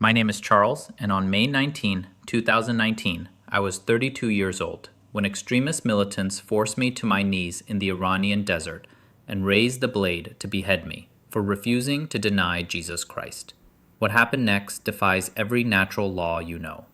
My name is Charles, and on May 19, 2019, I was 32 years old when extremist militants forced me to my knees in the Iranian desert and raised the blade to behead me for refusing to deny Jesus Christ. What happened next defies every natural law you know.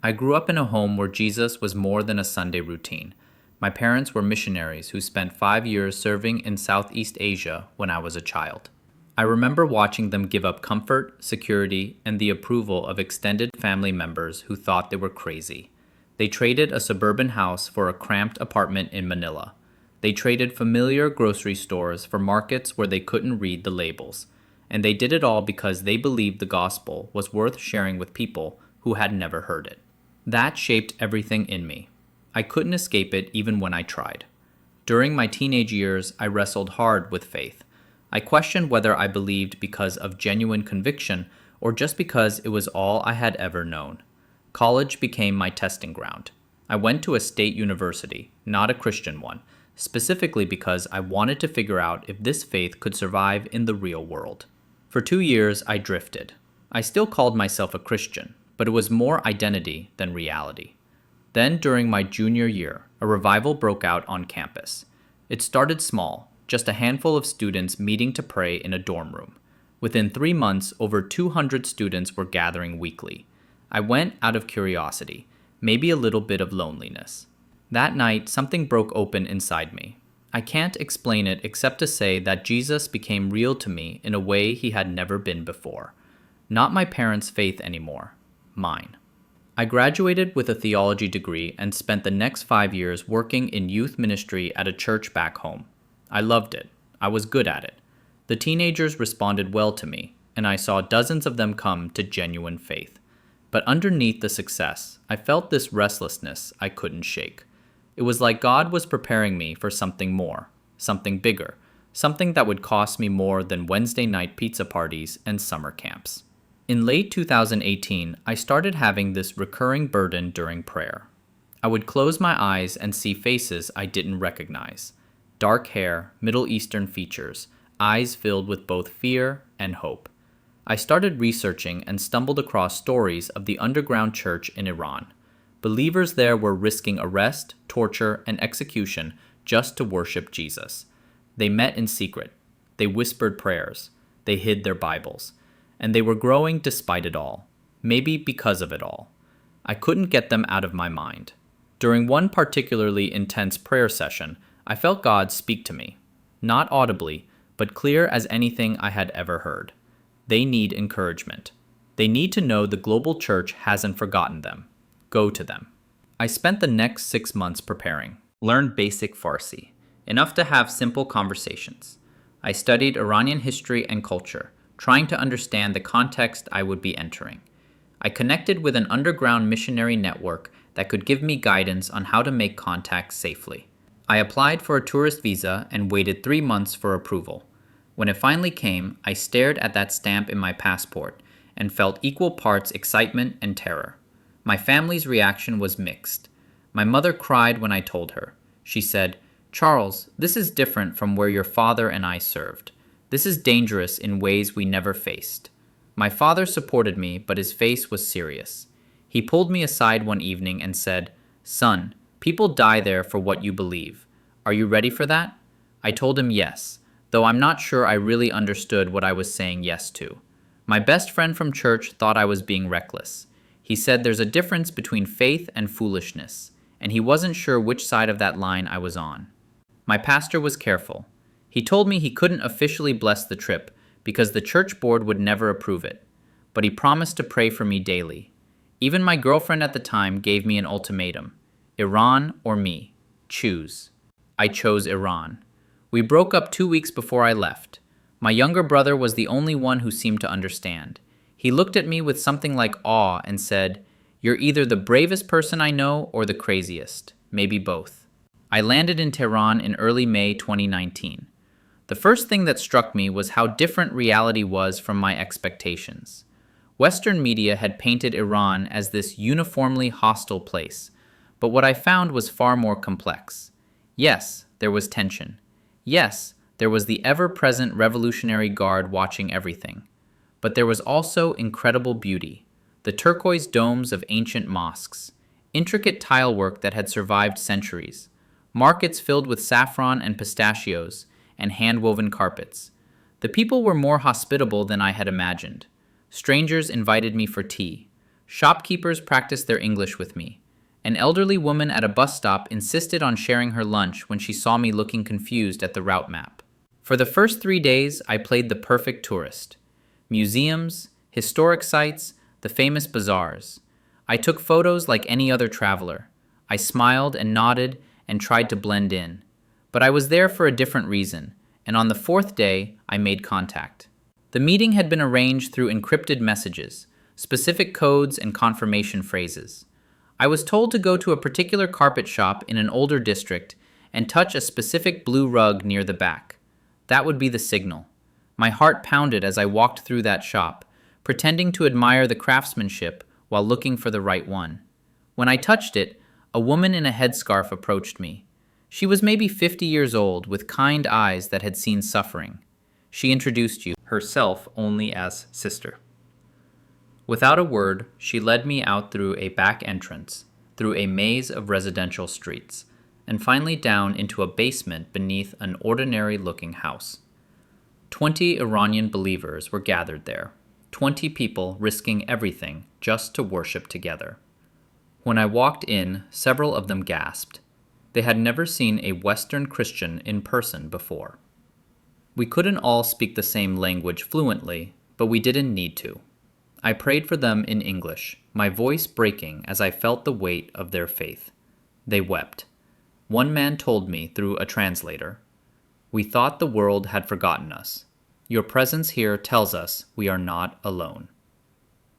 I grew up in a home where Jesus was more than a Sunday routine. My parents were missionaries who spent 5 years serving in Southeast Asia when I was a child. I remember watching them give up comfort, security, and the approval of extended family members who thought they were crazy. They traded a suburban house for a cramped apartment in Manila. They traded familiar grocery stores for markets where they couldn't read the labels. And they did it all because they believed the gospel was worth sharing with people who had never heard it. That shaped everything in me. I couldn't escape it even when I tried. During my teenage years, I wrestled hard with faith. I questioned whether I believed because of genuine conviction or just because it was all I had ever known. College became my testing ground. I went to a state university, not a Christian one, specifically because I wanted to figure out if this faith could survive in the real world. For 2 years, I drifted. I still called myself a Christian, but it was more identity than reality. Then, during my junior year, a revival broke out on campus. It started small, just a handful of students meeting to pray in a dorm room. Within 3 months, over 200 students were gathering weekly. I went out of curiosity, maybe a little bit of loneliness. That night, something broke open inside me. I can't explain it except to say that Jesus became real to me in a way he had never been before. Not my parents' faith anymore, mine. I graduated with a theology degree and spent the next 5 years working in youth ministry at a church back home. I loved it. I was good at it. The teenagers responded well to me, and I saw dozens of them come to genuine faith. But underneath the success, I felt this restlessness I couldn't shake. It was like God was preparing me for something more, something bigger, something that would cost me more than Wednesday night pizza parties and summer camps. In late 2018, I started having this recurring burden during prayer. I would close my eyes and see faces I didn't recognize. Dark hair, Middle Eastern features, eyes filled with both fear and hope. I started researching and stumbled across stories of the underground church in Iran. Believers there were risking arrest, torture, and execution just to worship Jesus. They met in secret. They whispered prayers. They hid their Bibles. And they were growing despite it all. Maybe because of it all. I couldn't get them out of my mind. During one particularly intense prayer session, I felt God speak to me. Not audibly, but clear as anything I had ever heard. They need encouragement. They need to know the global church hasn't forgotten them. Go to them. I spent the next 6 months preparing. Learned basic Farsi, enough to have simple conversations. I studied Iranian history and culture, trying to understand the context I would be entering. I connected with an underground missionary network that could give me guidance on how to make contact safely. I applied for a tourist visa and waited 3 months for approval. When it finally came, I stared at that stamp in my passport and felt equal parts excitement and terror. My family's reaction was mixed. My mother cried when I told her. She said, "Charles, this is different from where your father and I served. This is dangerous in ways we never faced." My father supported me, but his face was serious. He pulled me aside one evening and said, "Son, people die there for what you believe. Are you ready for that?" I told him yes, though I'm not sure I really understood what I was saying yes to. My best friend from church thought I was being reckless. He said there's a difference between faith and foolishness, and he wasn't sure which side of that line I was on. My pastor was careful. He told me he couldn't officially bless the trip because the church board would never approve it, but he promised to pray for me daily. Even my girlfriend at the time gave me an ultimatum. Iran or me. Choose. I chose Iran. We broke up 2 weeks before I left. My younger brother was the only one who seemed to understand. He looked at me with something like awe and said, "You're either the bravest person I know or the craziest. Maybe both." I landed in Tehran in early May 2019. The first thing that struck me was how different reality was from my expectations. Western media had painted Iran as this uniformly hostile place, but what I found was far more complex. Yes, there was tension. Yes, there was the ever-present Revolutionary Guard watching everything. But there was also incredible beauty. the turquoise domes of ancient mosques, intricate tilework that had survived centuries, markets filled with saffron and pistachios, and hand-woven carpets. The people were more hospitable than I had imagined. Strangers invited me for tea. Shopkeepers practiced their English with me. An elderly woman at a bus stop insisted on sharing her lunch when she saw me looking confused at the route map. For the first 3 days, I played the perfect tourist. Museums, historic sites, the famous bazaars. I took photos like any other traveler. I smiled and nodded and tried to blend in. But I was there for a different reason, and on the 4th day, I made contact. The meeting had been arranged through encrypted messages, specific codes and confirmation phrases. I was told to go to a particular carpet shop in an older district and touch a specific blue rug near the back. That would be the signal. My heart pounded as I walked through that shop, pretending to admire the craftsmanship while looking for the right one. When I touched it, a woman in a headscarf approached me. She was maybe 50 years old, with kind eyes that had seen suffering. She introduced herself only as Sister. Without a word, she led me out through a back entrance, through a maze of residential streets, and finally down into a basement beneath an ordinary-looking house. 20 Iranian believers were gathered there, 20 people risking everything just to worship together. When I walked in, several of them gasped. They had never seen a Western Christian in person before. We couldn't all speak the same language fluently, but we didn't need to. I prayed for them in English, my voice breaking as I felt the weight of their faith. They wept. One man told me through a translator, "We thought the world had forgotten us. Your presence here tells us we are not alone."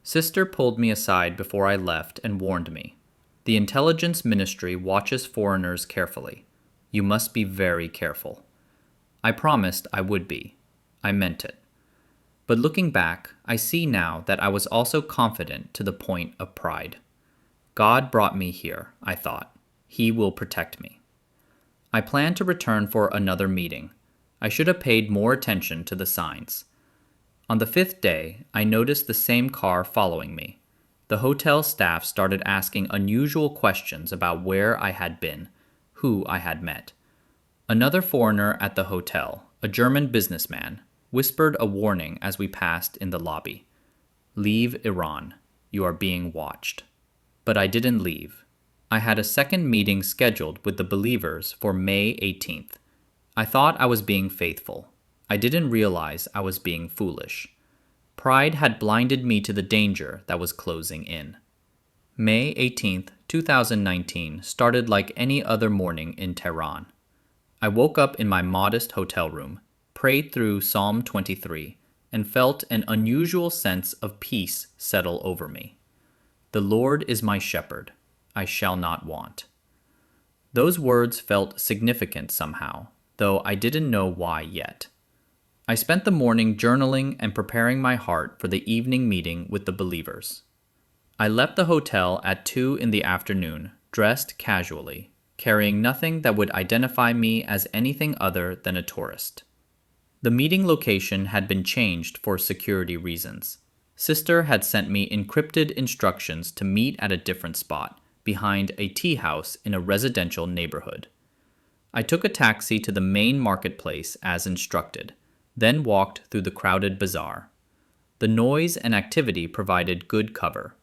Sister pulled me aside before I left and warned me. The intelligence ministry watches foreigners carefully. You must be very careful. I promised I would be. I meant it. But looking back, I see now that I was also confident to the point of pride. God brought me here, I thought. He will protect me. I planned to return for another meeting. I should have paid more attention to the signs. On the 5th day, I noticed the same car following me. The hotel staff started asking unusual questions about where I had been, who I had met. Another foreigner at the hotel, a German businessman, whispered a warning as we passed in the lobby. "Leave Iran. You are being watched." But I didn't leave. I had a second meeting scheduled with the believers for May 18th. I thought I was being faithful. I didn't realize I was being foolish. Pride had blinded me to the danger that was closing in. May 18th, 2019 started like any other morning in Tehran. I woke up in my modest hotel room, prayed through Psalm 23, and felt an unusual sense of peace settle over me. The Lord is my shepherd. I shall not want. Those words felt significant somehow, though I didn't know why yet. I spent the morning journaling and preparing my heart for the evening meeting with the believers. I left the hotel at 2 in the afternoon, dressed casually, carrying nothing that would identify me as anything other than a tourist. The meeting location had been changed for security reasons. Sister had sent me encrypted instructions to meet at a different spot, behind a tea house in a residential neighborhood. I took a taxi to the main marketplace as instructed, then walked through the crowded bazaar. The noise and activity provided good cover.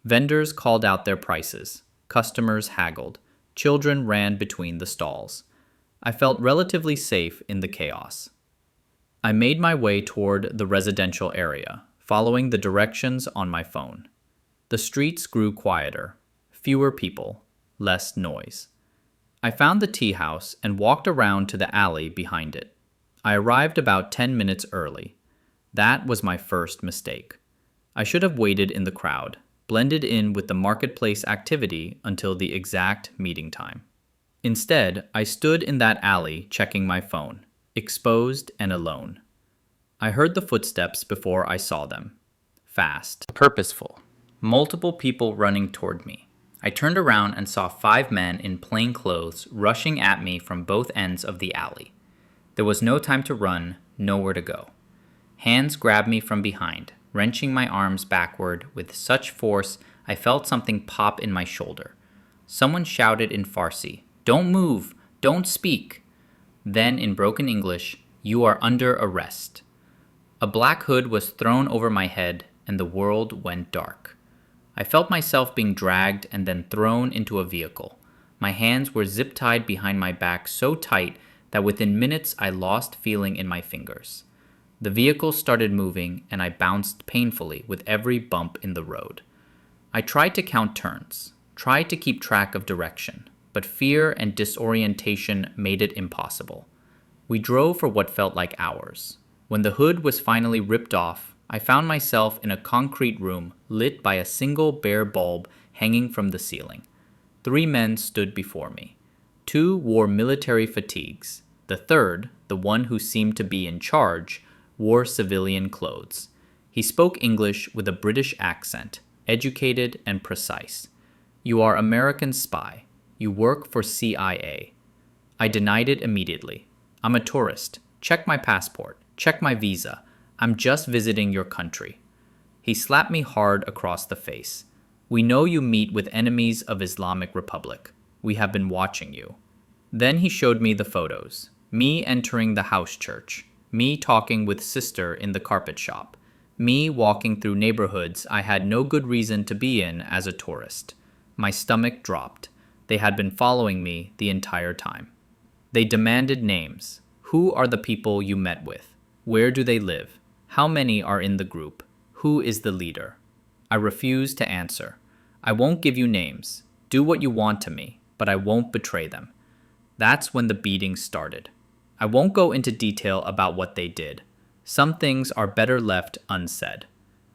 Vendors called out their prices, customers haggled, children ran between the stalls. I felt relatively safe in the chaos. I made my way toward the residential area, following the directions on my phone. The streets grew quieter, fewer people, less noise. I found the tea house and walked around to the alley behind it. I arrived about 10 minutes early. That was my first mistake. I should have waited in the crowd, blended in with the marketplace activity until the exact meeting time. Instead, I stood in that alley checking my phone, exposed and alone. I heard the footsteps before I saw them. Fast, purposeful, multiple people running toward me. I turned around and saw 5 men in plain clothes rushing at me from both ends of the alley. There was no time to run, nowhere to go. Hands grabbed me from behind. wrenching my arms backward with such force I felt something pop in my shoulder. Someone shouted in Farsi, "Don't move! Don't speak!" Then, in broken English, "You are under arrest." A black hood was thrown over my head, and the world went dark. I felt myself being dragged and then thrown into a vehicle. My hands were zip-tied behind my back so tight that within minutes I lost feeling in my fingers. The vehicle started moving, and I bounced painfully with every bump in the road. I tried to count turns, tried to keep track of direction, but fear and disorientation made it impossible. We drove for what felt like hours. When the hood was finally ripped off, I found myself in a concrete room lit by a single bare bulb hanging from the ceiling. 3 men stood before me. 2 wore military fatigues. The third, the one who seemed to be in charge, wore civilian clothes. He spoke English with a British accent, educated and precise. "You are American spy. You work for CIA." I denied it immediately. "I'm a tourist. Check my passport. Check my visa. I'm just visiting your country." He slapped me hard across the face. "We know you meet with enemies of Islamic Republic. We have been watching you." Then he showed me the photos. Me entering the house church. Me talking with sister in the carpet shop. Me walking through neighborhoods I had no good reason to be in as a tourist. My stomach dropped. They had been following me the entire time. They demanded names. Who are the people you met with? Where do they live? How many are in the group? Who is the leader? I refused to answer. "I won't give you names. Do what you want to me, but I won't betray them." That's when the beating started. I won't go into detail about what they did. Some things are better left unsaid.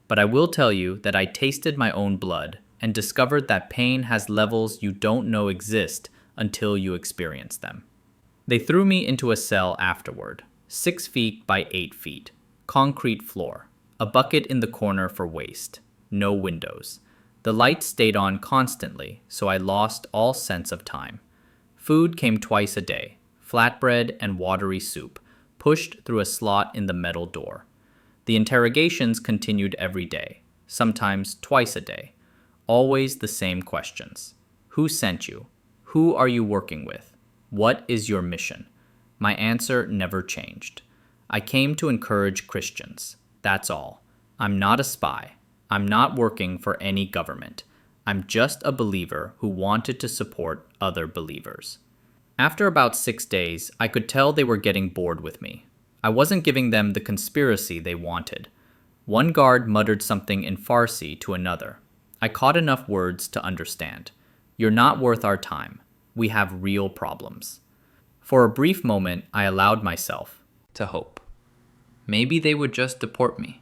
But I will tell you that I tasted my own blood and discovered that pain has levels you don't know exist until you experience them. They threw me into a cell afterward, 6 feet by 8 feet, concrete floor, a bucket in the corner for waste, no windows. The light stayed on constantly, so I lost all sense of time. Food came twice a day, flatbread and watery soup, pushed through a slot in the metal door. The interrogations continued every day, sometimes twice a day. Always the same questions. Who sent you? Who are you working with? What is your mission? My answer never changed. I came to encourage Christians. That's all. I'm not a spy. I'm not working for any government. I'm just a believer who wanted to support other believers. After about 6 days, I could tell they were getting bored with me. I wasn't giving them the conspiracy they wanted. One guard muttered something in Farsi to another. I caught enough words to understand. "You're not worth our time. We have real problems." For a brief moment, I allowed myself to hope. Maybe they would just deport me.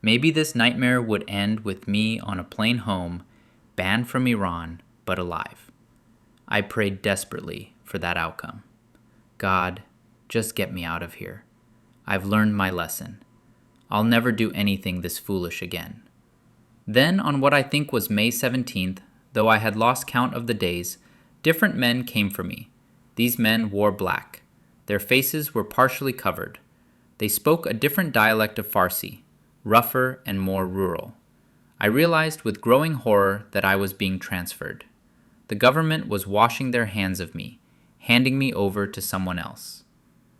Maybe this nightmare would end with me on a plane home, banned from Iran, but alive. I prayed desperately for that outcome. God, just get me out of here. I've learned my lesson. I'll never do anything this foolish again. Then, on what I think was May 17th, though I had lost count of the days, different men came for me. These men wore black. Their faces were partially covered. They spoke a different dialect of Farsi, rougher and more rural. I realized with growing horror that I was being transferred. The government was washing their hands of me, handing me over to someone else.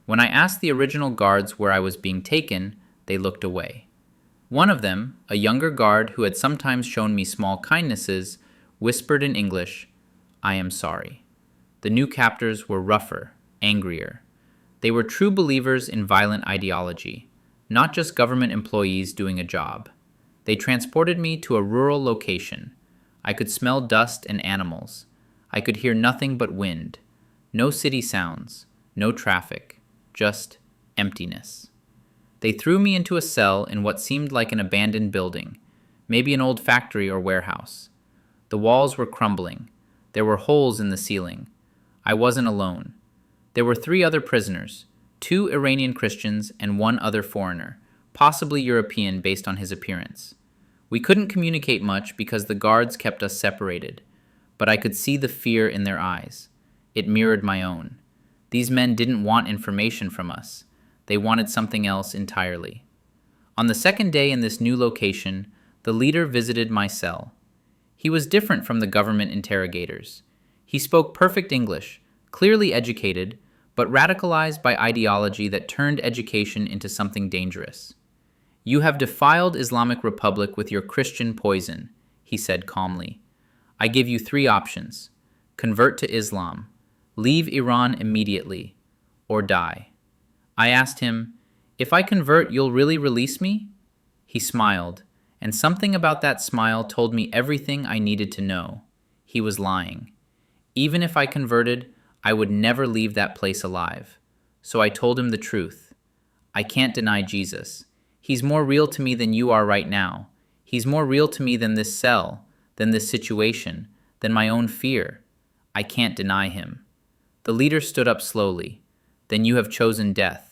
When I asked the original guards where I was being taken, they looked away. One of them, a younger guard who had sometimes shown me small kindnesses, whispered in English, "I am sorry." The new captors were rougher, angrier. They were true believers in violent ideology, not just government employees doing a job. They transported me to a rural location. I could smell dust and animals. I could hear nothing but wind. No city sounds, no traffic, just emptiness. They threw me into a cell in what seemed like an abandoned building, maybe an old factory or warehouse. The walls were crumbling. There were holes in the ceiling. I wasn't alone. There were 3 other prisoners, 2 Iranian Christians and 1 other foreigner, possibly European based on his appearance. We couldn't communicate much because the guards kept us separated, but I could see the fear in their eyes. It mirrored my own. These men didn't want information from us. They wanted something else entirely. On the second day in this new location, the leader visited my cell. He was different from the government interrogators. He spoke perfect English, clearly educated, but radicalized by ideology that turned education into something dangerous. "You have defiled Islamic Republic with your Christian poison," he said calmly. "I give you 3 options. Convert to Islam, leave Iran immediately, or die." I asked him, "If I convert, you'll really release me?" He smiled, and something about that smile told me everything I needed to know. He was lying. Even if I converted, I would never leave that place alive. So I told him the truth. I can't deny Jesus. He's more real to me than you are right now. He's more real to me than this cell, than this situation, than my own fear. I can't deny him. The leader stood up slowly. "Then you have chosen death.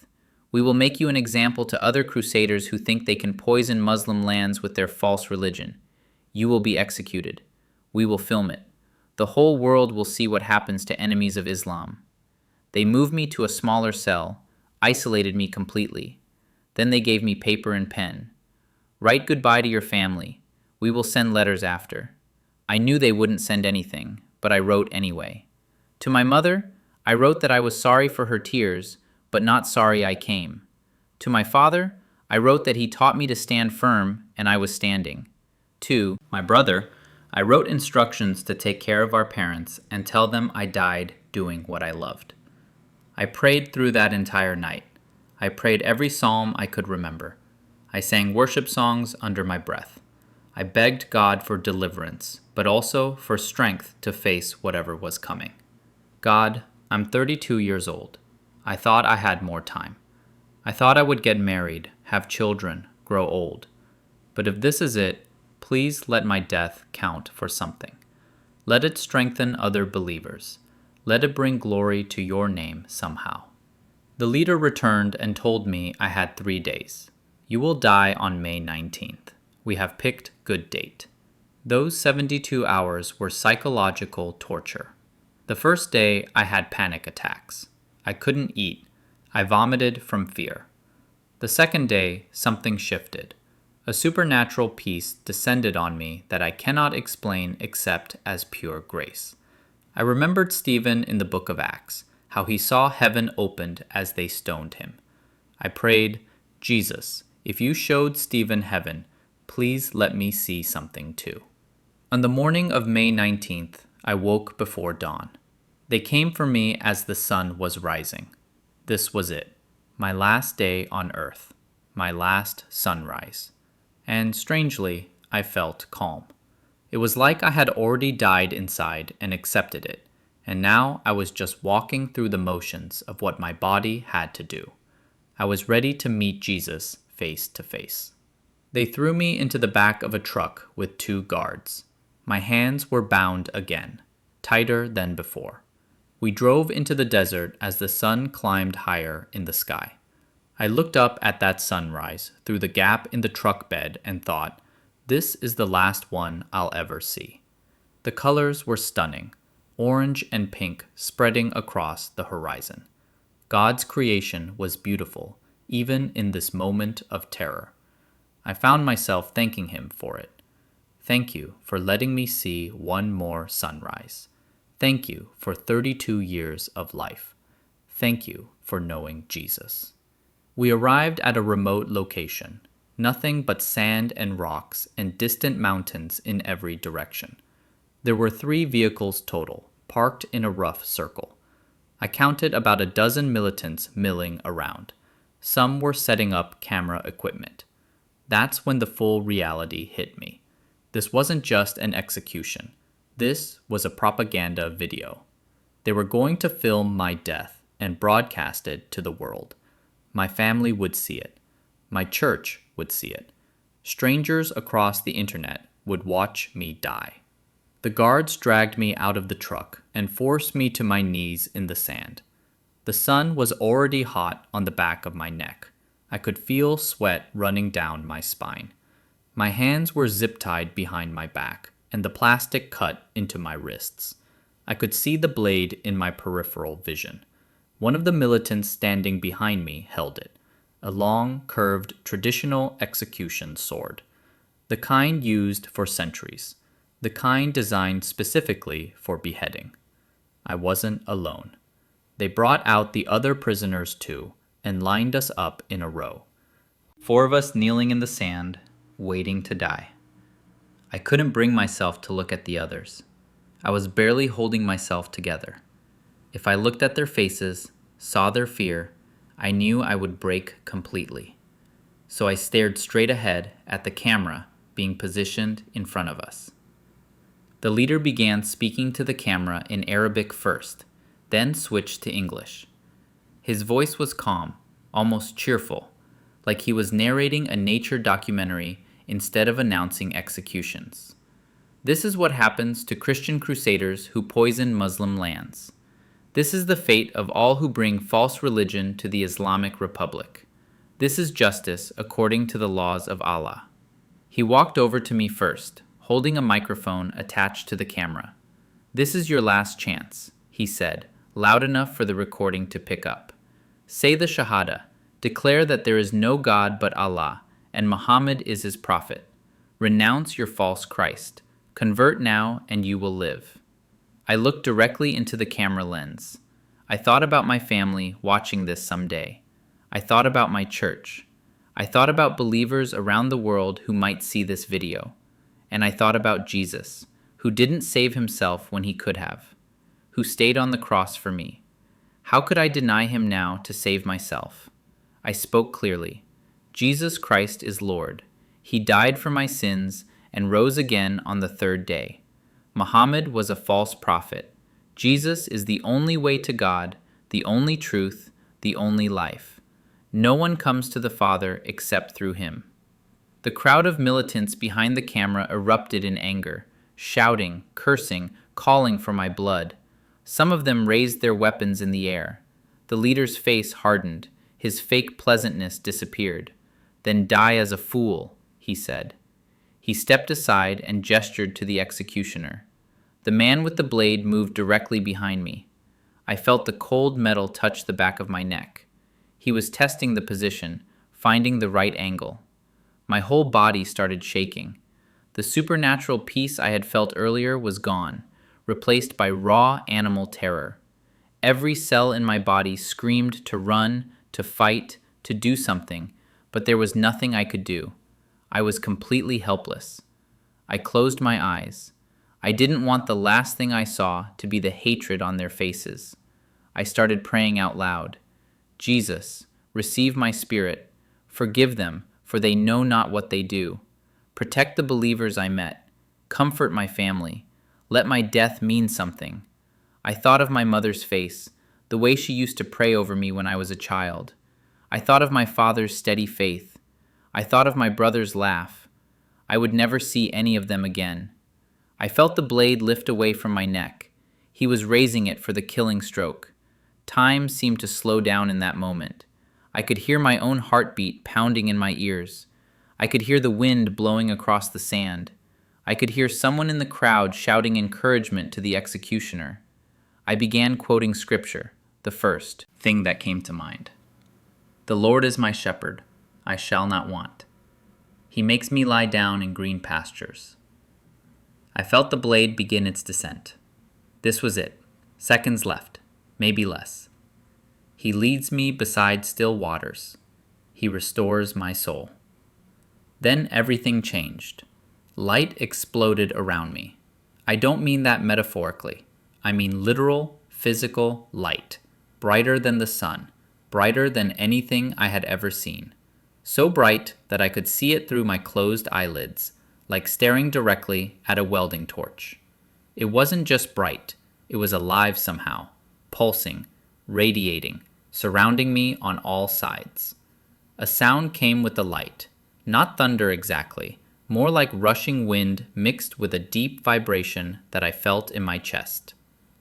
We will make you an example to other crusaders who think they can poison Muslim lands with their false religion. You will be executed. We will film it. The whole world will see what happens to enemies of Islam." They moved me to a smaller cell, isolated me completely. Then they gave me paper and pen. "Write goodbye to your family. We will send letters after." I knew they wouldn't send anything, but I wrote anyway. To my mother, I wrote that I was sorry for her tears, but not sorry I came. To my father, I wrote that he taught me to stand firm, and I was standing. To my brother, I wrote instructions to take care of our parents and tell them I died doing what I loved. I prayed through that entire night. I prayed every psalm I could remember. I sang worship songs under my breath. I begged God for deliverance, but also for strength to face whatever was coming. God, I'm 32 years old. I thought I had more time. I thought I would get married, have children, grow old. But if this is it, please let my death count for something. Let it strengthen other believers. Let it bring glory to your name somehow. The leader returned and told me I had 3 days. You will die on May 19th. We have picked good date. Those 72 hours were psychological torture. The first day, I had panic attacks. I couldn't eat. I vomited from fear. The second day, something shifted. A supernatural peace descended on me that I cannot explain except as pure grace. I remembered Stephen in the book of Acts, how he saw heaven opened as they stoned him. I prayed, "Jesus, if you showed Stephen heaven, please let me see something too." On the morning of May 19th, I woke before dawn. They came for me as the sun was rising. This was it, my last day on earth, my last sunrise. And strangely, I felt calm. It was like I had already died inside and accepted it, and now I was just walking through the motions of what my body had to do. I was ready to meet Jesus face to face. They threw me into the back of a truck with 2 guards. My hands were bound again, tighter than before. We drove into the desert as the sun climbed higher in the sky. I looked up at that sunrise through the gap in the truck bed and thought, this is the last one I'll ever see. The colors were stunning, orange and pink spreading across the horizon. God's creation was beautiful, even in this moment of terror. I found myself thanking him for it. Thank you for letting me see one more sunrise. Thank you for 32 years of life. Thank you for knowing Jesus. We arrived at a remote location, nothing but sand and rocks and distant mountains in every direction. There were 3 vehicles total, parked in a rough circle. I counted about a dozen militants milling around. Some were setting up camera equipment. That's when the full reality hit me. This wasn't just an execution. This was a propaganda video. They were going to film my death and broadcast it to the world. My family would see it. My church would see it. Strangers across the internet would watch me die. The guards dragged me out of the truck and forced me to my knees in the sand. The sun was already hot on the back of my neck. I could feel sweat running down my spine. My hands were zip-tied behind my back, and the plastic cut into my wrists. I could see the blade in my peripheral vision. One of the militants standing behind me held it. a long, curved, traditional execution sword, the kind used for centuries, the kind designed specifically for beheading. I wasn't alone. They brought out the other prisoners too and lined us up in a row. 4 of us kneeling in the sand, waiting to die. I couldn't bring myself to look at the others. I was barely holding myself together. If I looked at their faces, saw their fear, I knew I would break completely. So I stared straight ahead at the camera being positioned in front of us. The leader began speaking to the camera in Arabic first, then switched to English. His voice was calm, almost cheerful, like he was narrating a nature documentary instead of announcing executions. This is what happens to Christian crusaders who poison Muslim lands. This is the fate of all who bring false religion to the Islamic Republic. This is justice according to the laws of Allah. He walked over to me first, holding a microphone attached to the camera. "This is your last chance," he said, loud enough for the recording to pick up. "Say the Shahada. Declare that there is no God but Allah, and Muhammad is his prophet. Renounce your false Christ. Convert now, and you will live." I looked directly into the camera lens. I thought about my family watching this someday. I thought about my church. I thought about believers around the world who might see this video. And I thought about Jesus, who didn't save himself when he could have, who stayed on the cross for me. How could I deny him now to save myself? I spoke clearly. Jesus Christ is Lord. He died for my sins and rose again on the 3rd day. Muhammad was a false prophet. Jesus is the only way to God, the only truth, the only life. No one comes to the Father except through him. The crowd of militants behind the camera erupted in anger, shouting, cursing, calling for my blood. Some of them raised their weapons in the air. The leader's face hardened. His fake pleasantness disappeared. "Then die as a fool," he said. He stepped aside and gestured to the executioner. The man with the blade moved directly behind me. I felt the cold metal touch the back of my neck. He was testing the position, finding the right angle. My whole body started shaking. The supernatural peace I had felt earlier was gone, replaced by raw animal terror. Every cell in my body screamed to run, to fight, to do something, but there was nothing I could do. I was completely helpless. I closed my eyes. I didn't want the last thing I saw to be the hatred on their faces. I started praying out loud. "Jesus, receive my spirit. Forgive them, for they know not what they do. Protect the believers I met. Comfort my family. Let my death mean something." I thought of my mother's face, the way she used to pray over me when I was a child. I thought of my father's steady faith. I thought of my brother's laugh. I would never see any of them again. I felt the blade lift away from my neck. He was raising it for the killing stroke. Time seemed to slow down in that moment. I could hear my own heartbeat pounding in my ears. I could hear the wind blowing across the sand. I could hear someone in the crowd shouting encouragement to the executioner. I began quoting scripture, the first thing that came to mind. "The Lord is my shepherd, I shall not want. He makes me lie down in green pastures." I felt the blade begin its descent. This was it. Seconds left, maybe less. "He leads me beside still waters. He restores my soul." Then everything changed. Light exploded around me. I don't mean that metaphorically. I mean literal, physical light, brighter than the sun, brighter than anything I had ever seen. So bright that I could see it through my closed eyelids, like staring directly at a welding torch. It wasn't just bright, it was alive somehow, pulsing, radiating, surrounding me on all sides. A sound came with the light, not thunder exactly, more like rushing wind mixed with a deep vibration that I felt in my chest.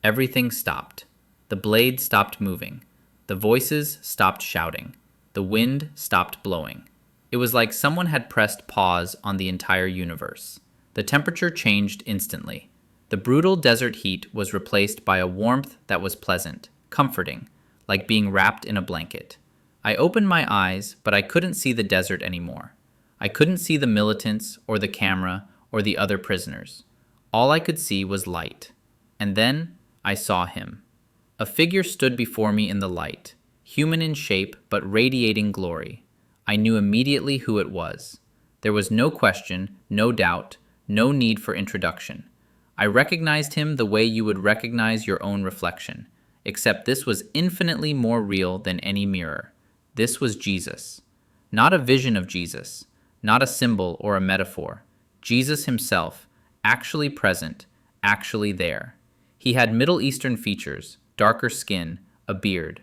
Everything stopped. The blade stopped moving. The voices stopped shouting. The wind stopped blowing. It was like someone had pressed pause on the entire universe. The temperature changed instantly. The brutal desert heat was replaced by a warmth that was pleasant, comforting, like being wrapped in a blanket. I opened my eyes, but I couldn't see the desert anymore. I couldn't see the militants or the camera or the other prisoners. All I could see was light. And then I saw him. A figure stood before me in the light, human in shape but radiating glory. I knew immediately who it was. There was no question, no doubt, no need for introduction. I recognized him the way you would recognize your own reflection, except this was infinitely more real than any mirror. This was Jesus. Not a vision of Jesus, not a symbol or a metaphor. Jesus himself, actually present, actually there. He had Middle Eastern features, darker skin, a beard.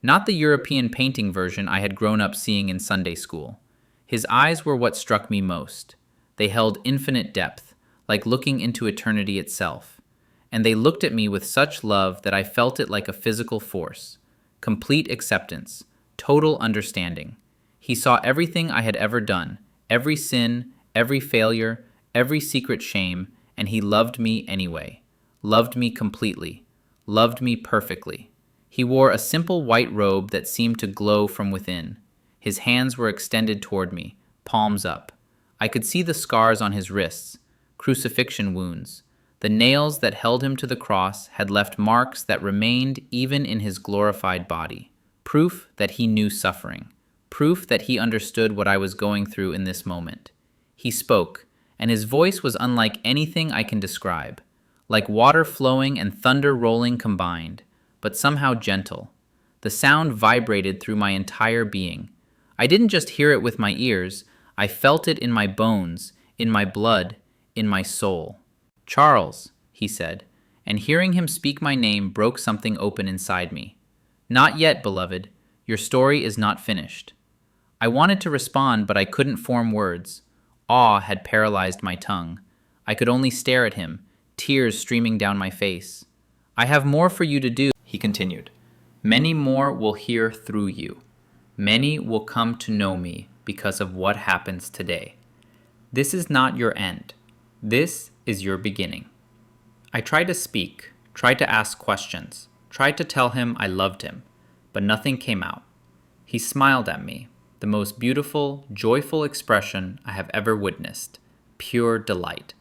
Not the European painting version I had grown up seeing in Sunday school. His eyes were what struck me most. They held infinite depth, like looking into eternity itself. And they looked at me with such love that I felt it like a physical force. Complete acceptance, total understanding. He saw everything I had ever done, every sin, every failure, every secret shame, and he loved me anyway. Loved me completely. Loved me perfectly. He wore a simple white robe that seemed to glow from within. His hands were extended toward me, palms up. I could see the scars on his wrists, crucifixion wounds. The nails that held him to the cross had left marks that remained even in his glorified body. Proof that he knew suffering. Proof that he understood what I was going through in this moment. He spoke, and his voice was unlike anything I can describe. Like water flowing and thunder rolling combined, but somehow gentle. The sound vibrated through my entire being. I didn't just hear it with my ears, I felt it in my bones, in my blood, in my soul. "Charles," he said, and hearing him speak my name broke something open inside me. "Not yet, beloved. Your story is not finished." I wanted to respond, but I couldn't form words. Awe had paralyzed my tongue. I could only stare at him, tears streaming down my face. "I have more for you to do," he continued. "Many more will hear through you. Many will come to know me because of what happens today. This is not your end. This is your beginning." I tried to speak, tried to ask questions, tried to tell him I loved him, but nothing came out. He smiled at me, the most beautiful, joyful expression I have ever witnessed, pure delight,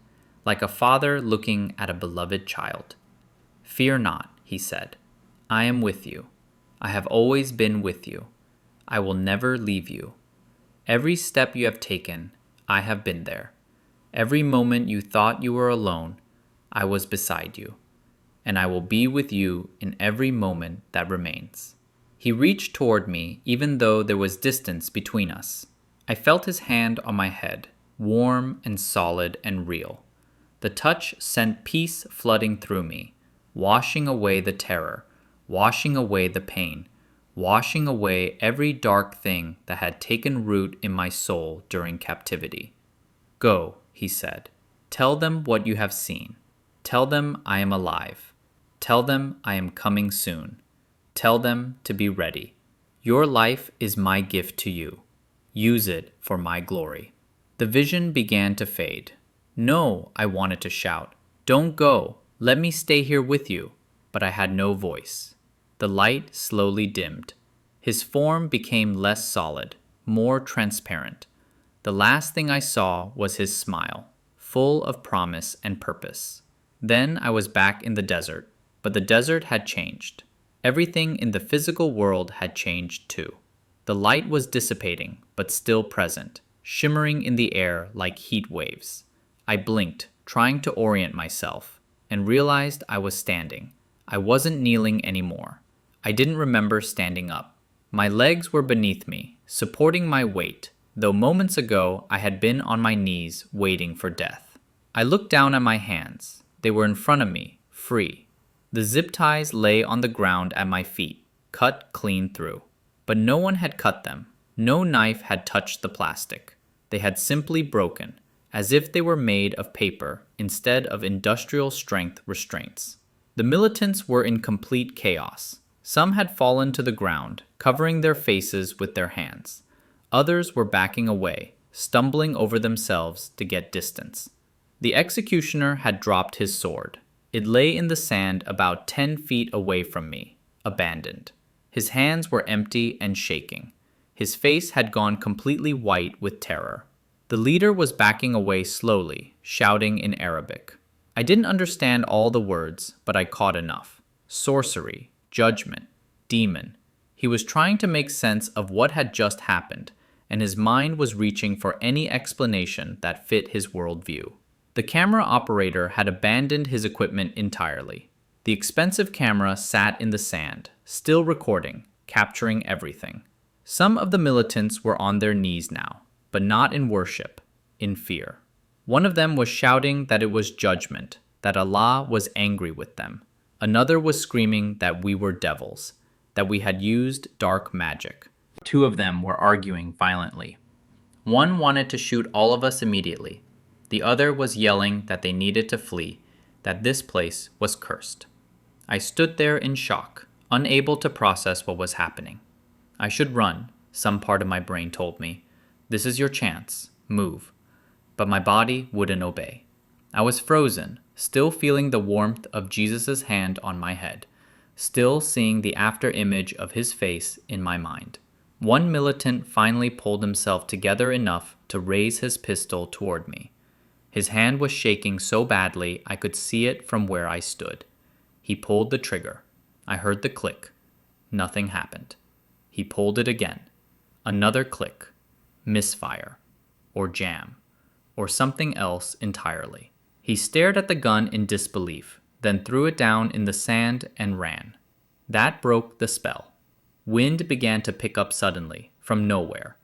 like a father looking at a beloved child. "Fear not," he said. "I am with you. I have always been with you. I will never leave you. Every step you have taken, I have been there. Every moment you thought you were alone, I was beside you. And I will be with you in every moment that remains." He reached toward me even though there was distance between us. I felt his hand on my head, warm and solid and real. The touch sent peace flooding through me, washing away the terror, washing away the pain, washing away every dark thing that had taken root in my soul during captivity. "Go," he said. "Tell them what you have seen. Tell them I am alive. Tell them I am coming soon. Tell them to be ready. Your life is my gift to you. Use it for my glory." The vision began to fade. "No," I wanted to shout. "Don't go. Let me stay here with you." But I had no voice. The light slowly dimmed. His form became less solid, more transparent. The last thing I saw was his smile, full of promise and purpose. Then I was back in the desert, but the desert had changed. Everything in the physical world had changed too. The light was dissipating, but still present, shimmering in the air like heat waves. I blinked, trying to orient myself, and realized I was standing. I wasn't kneeling anymore. I didn't remember standing up. My legs were beneath me, supporting my weight, though moments ago I had been on my knees waiting for death. I looked down at my hands. They were in front of me, free. The zip ties lay on the ground at my feet, cut clean through. But no one had cut them. No knife had touched the plastic. They had simply broken, as if they were made of paper instead of industrial strength restraints. The militants were in complete chaos. Some had fallen to the ground, covering their faces with their hands. Others were backing away, stumbling over themselves to get distance. The executioner had dropped his sword. It lay in the sand about 10 feet away from me, abandoned. His hands were empty and shaking. His face had gone completely white with terror. The leader was backing away slowly, shouting in Arabic. I didn't understand all the words, but I caught enough. Sorcery, judgment, demon. He was trying to make sense of what had just happened, and his mind was reaching for any explanation that fit his worldview. The camera operator had abandoned his equipment entirely. The expensive camera sat in the sand, still recording, capturing everything. Some of the militants were on their knees now, but not in worship, in fear. One of them was shouting that it was judgment, that Allah was angry with them. Another was screaming that we were devils, that we had used dark magic. Two of them were arguing violently. One wanted to shoot all of us immediately. The other was yelling that they needed to flee, that this place was cursed. I stood there in shock, unable to process what was happening. I should run, some part of my brain told me. This is your chance, move. But my body wouldn't obey. I was frozen, still feeling the warmth of Jesus' hand on my head, still seeing the after image of his face in my mind. One militant finally pulled himself together enough to raise his pistol toward me. His hand was shaking so badly I could see it from where I stood. He pulled the trigger. I heard the click. Nothing happened. He pulled it again. Another click. Misfire. Or jam. Or something else entirely. He stared at the gun in disbelief, then threw it down in the sand and ran. That broke the spell. Wind began to pick up suddenly, from nowhere.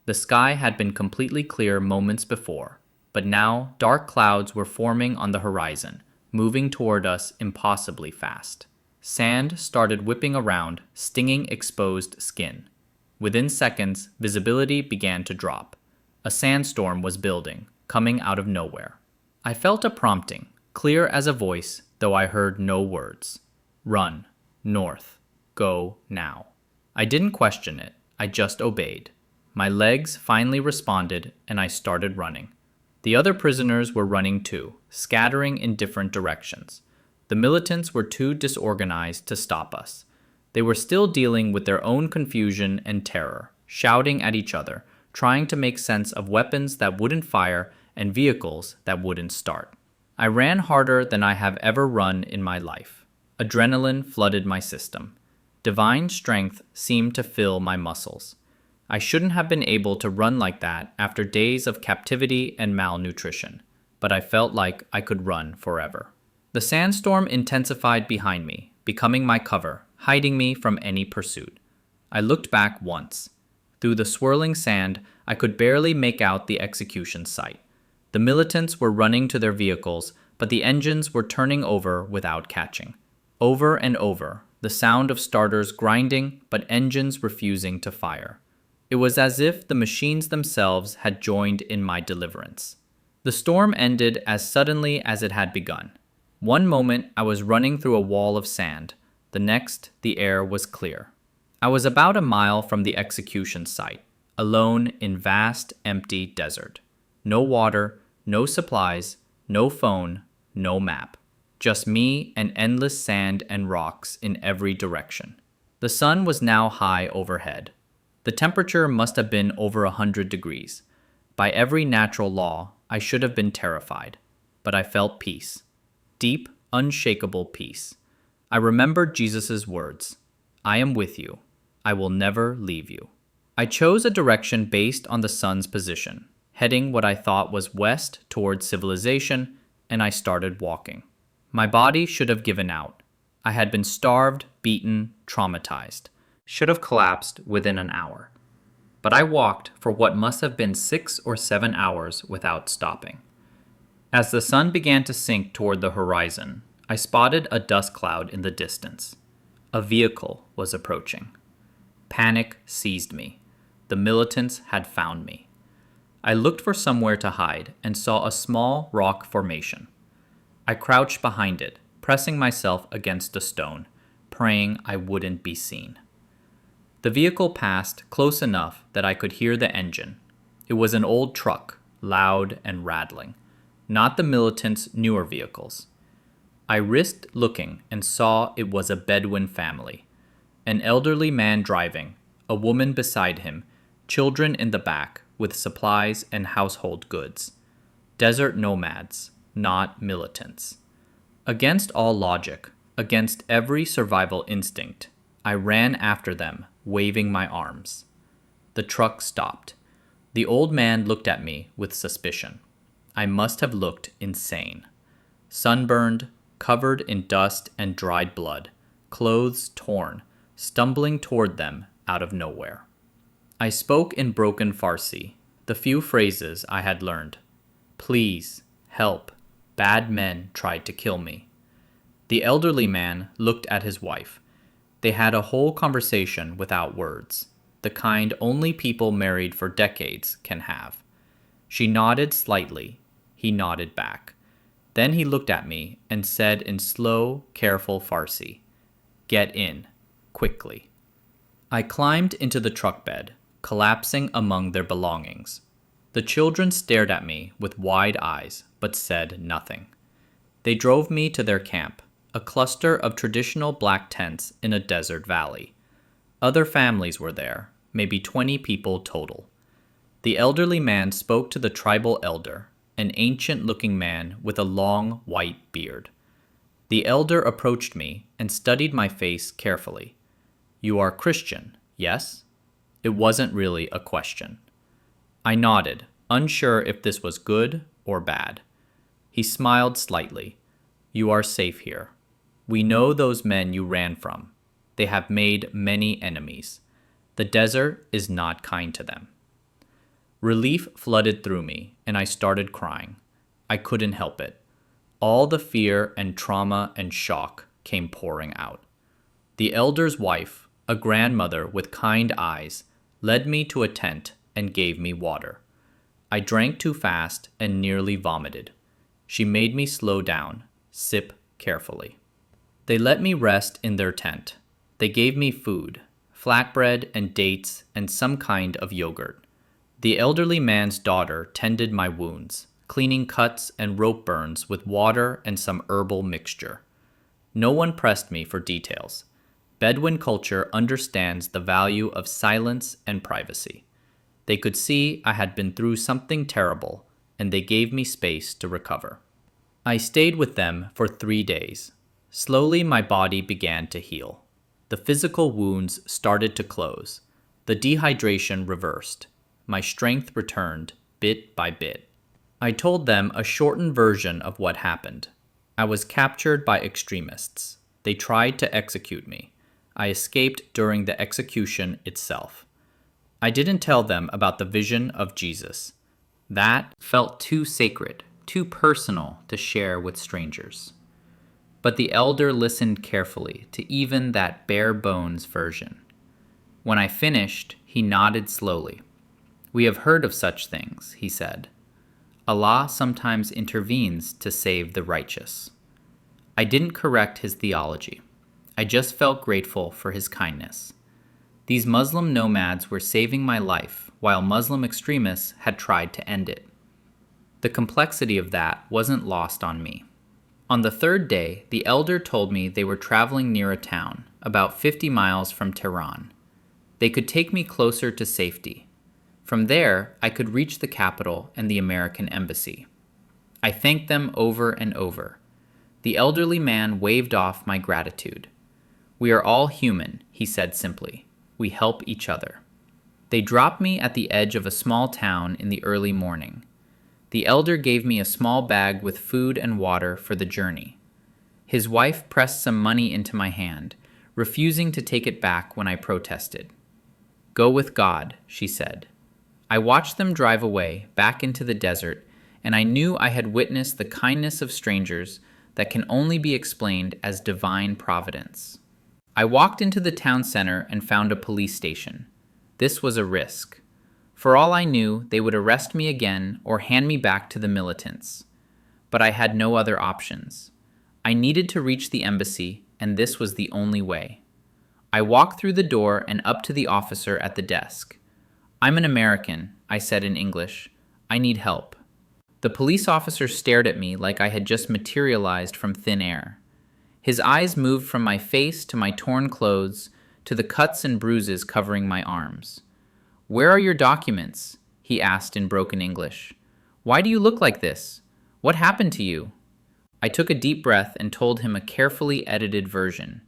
The sky had been completely clear moments before, but now dark clouds were forming on the horizon, moving toward us impossibly fast. Sand started whipping around, stinging exposed skin. Within seconds, visibility began to drop. A sandstorm was building, coming out of nowhere. I felt a prompting, clear as a voice, though I heard no words. Run. North. Go now. I didn't question it. I just obeyed. My legs finally responded, and I started running. The other prisoners were running too, scattering in different directions. The militants were too disorganized to stop us. They were still dealing with their own confusion and terror, shouting at each other, trying to make sense of weapons that wouldn't fire and vehicles that wouldn't start. I ran harder than I have ever run in my life. Adrenaline flooded my system. Divine strength seemed to fill my muscles. I shouldn't have been able to run like that after days of captivity and malnutrition, but I felt like I could run forever. The sandstorm intensified behind me, becoming my cover, hiding me from any pursuit. I looked back once. Through the swirling sand, I could barely make out the execution site. The militants were running to their vehicles, but the engines were turning over without catching. Over and over, the sound of starters grinding, but engines refusing to fire. It was as if the machines themselves had joined in my deliverance. The storm ended as suddenly as it had begun. One moment I was running through a wall of sand. The next, the air was clear. I was about a mile from the execution site, alone in vast, empty desert. No water, no supplies, no phone, no map. Just me and endless sand and rocks in every direction. The sun was now high overhead. The temperature must have been over 100 degrees. By every natural law, I should have been terrified. But I felt peace. Deep, unshakable peace. I remembered Jesus' words, "I am with you. I will never leave you." I chose a direction based on the sun's position, heading what I thought was west towards civilization, and I started walking. My body should have given out. I had been starved, beaten, traumatized. Should have collapsed within an hour. But I walked for what must have been 6 or 7 hours without stopping. As the sun began to sink toward the horizon, I spotted a dust cloud in the distance. A vehicle was approaching. Panic seized me. The militants had found me. I looked for somewhere to hide and saw a small rock formation. I crouched behind it, pressing myself against a stone, praying I wouldn't be seen. The vehicle passed close enough that I could hear the engine. It was an old truck, loud and rattling, not the militants' newer vehicles. I risked looking and saw it was a Bedouin family. An elderly man driving, a woman beside him, children in the back with supplies and household goods. Desert nomads, not militants. Against all logic, against every survival instinct, I ran after them, waving my arms. The truck stopped. The old man looked at me with suspicion. I must have looked insane. Sunburned, covered in dust and dried blood, clothes torn, stumbling toward them out of nowhere. I spoke in broken Farsi, the few phrases I had learned. Please, help, bad men tried to kill me. The elderly man looked at his wife. They had a whole conversation without words, the kind only people married for decades can have. She nodded slightly. He nodded back. Then he looked at me and said in slow, careful Farsi, "Get in, quickly." I climbed into the truck bed, collapsing among their belongings. The children stared at me with wide eyes, but said nothing. They drove me to their camp, a cluster of traditional black tents in a desert valley. Other families were there, maybe 20 people total. The elderly man spoke to the tribal elder, an ancient-looking man with a long white beard. The elder approached me and studied my face carefully. "You are Christian, yes?" It wasn't really a question. I nodded, unsure if this was good or bad. He smiled slightly. "You are safe here. We know those men you ran from. They have made many enemies. The desert is not kind to them." Relief flooded through me, and I started crying. I couldn't help it. All the fear and trauma and shock came pouring out. The elder's wife, a grandmother with kind eyes, led me to a tent and gave me water. I drank too fast and nearly vomited. She made me slow down, sip carefully. They let me rest in their tent. They gave me food, flatbread and dates and some kind of yogurt. The elderly man's daughter tended my wounds, cleaning cuts and rope burns with water and some herbal mixture. No one pressed me for details. Bedouin culture understands the value of silence and privacy. They could see I had been through something terrible, and they gave me space to recover. I stayed with them for 3 days. Slowly my body began to heal. The physical wounds started to close. The dehydration reversed. My strength returned, bit by bit. I told them a shortened version of what happened. I was captured by extremists. They tried to execute me. I escaped during the execution itself. I didn't tell them about the vision of Jesus. That felt too sacred, too personal to share with strangers. But the elder listened carefully to even that bare bones version. When I finished, he nodded slowly. "We have heard of such things," he said. "Allah sometimes intervenes to save the righteous." I didn't correct his theology. I just felt grateful for his kindness. These Muslim nomads were saving my life, while Muslim extremists had tried to end it. The complexity of that wasn't lost on me. On the 3rd day, the elder told me they were traveling near a town, about 50 miles from Tehran. They could take me closer to safety. From there, I could reach the capital and the American embassy. I thanked them over and over. The elderly man waved off my gratitude. "We are all human," he said simply. "We help each other." They dropped me at the edge of a small town in the early morning. The elder gave me a small bag with food and water for the journey. His wife pressed some money into my hand, refusing to take it back when I protested. "Go with God," she said. I watched them drive away, back into the desert, and I knew I had witnessed the kindness of strangers that can only be explained as divine providence. I walked into the town center and found a police station. This was a risk. For all I knew, they would arrest me again or hand me back to the militants. But I had no other options. I needed to reach the embassy, and this was the only way. I walked through the door and up to the officer at the desk. "I'm an American," I said in English. "I need help." The police officer stared at me like I had just materialized from thin air. His eyes moved from my face to my torn clothes to the cuts and bruises covering my arms. "Where are your documents?" he asked in broken English. "Why do you look like this? What happened to you?" I took a deep breath and told him a carefully edited version.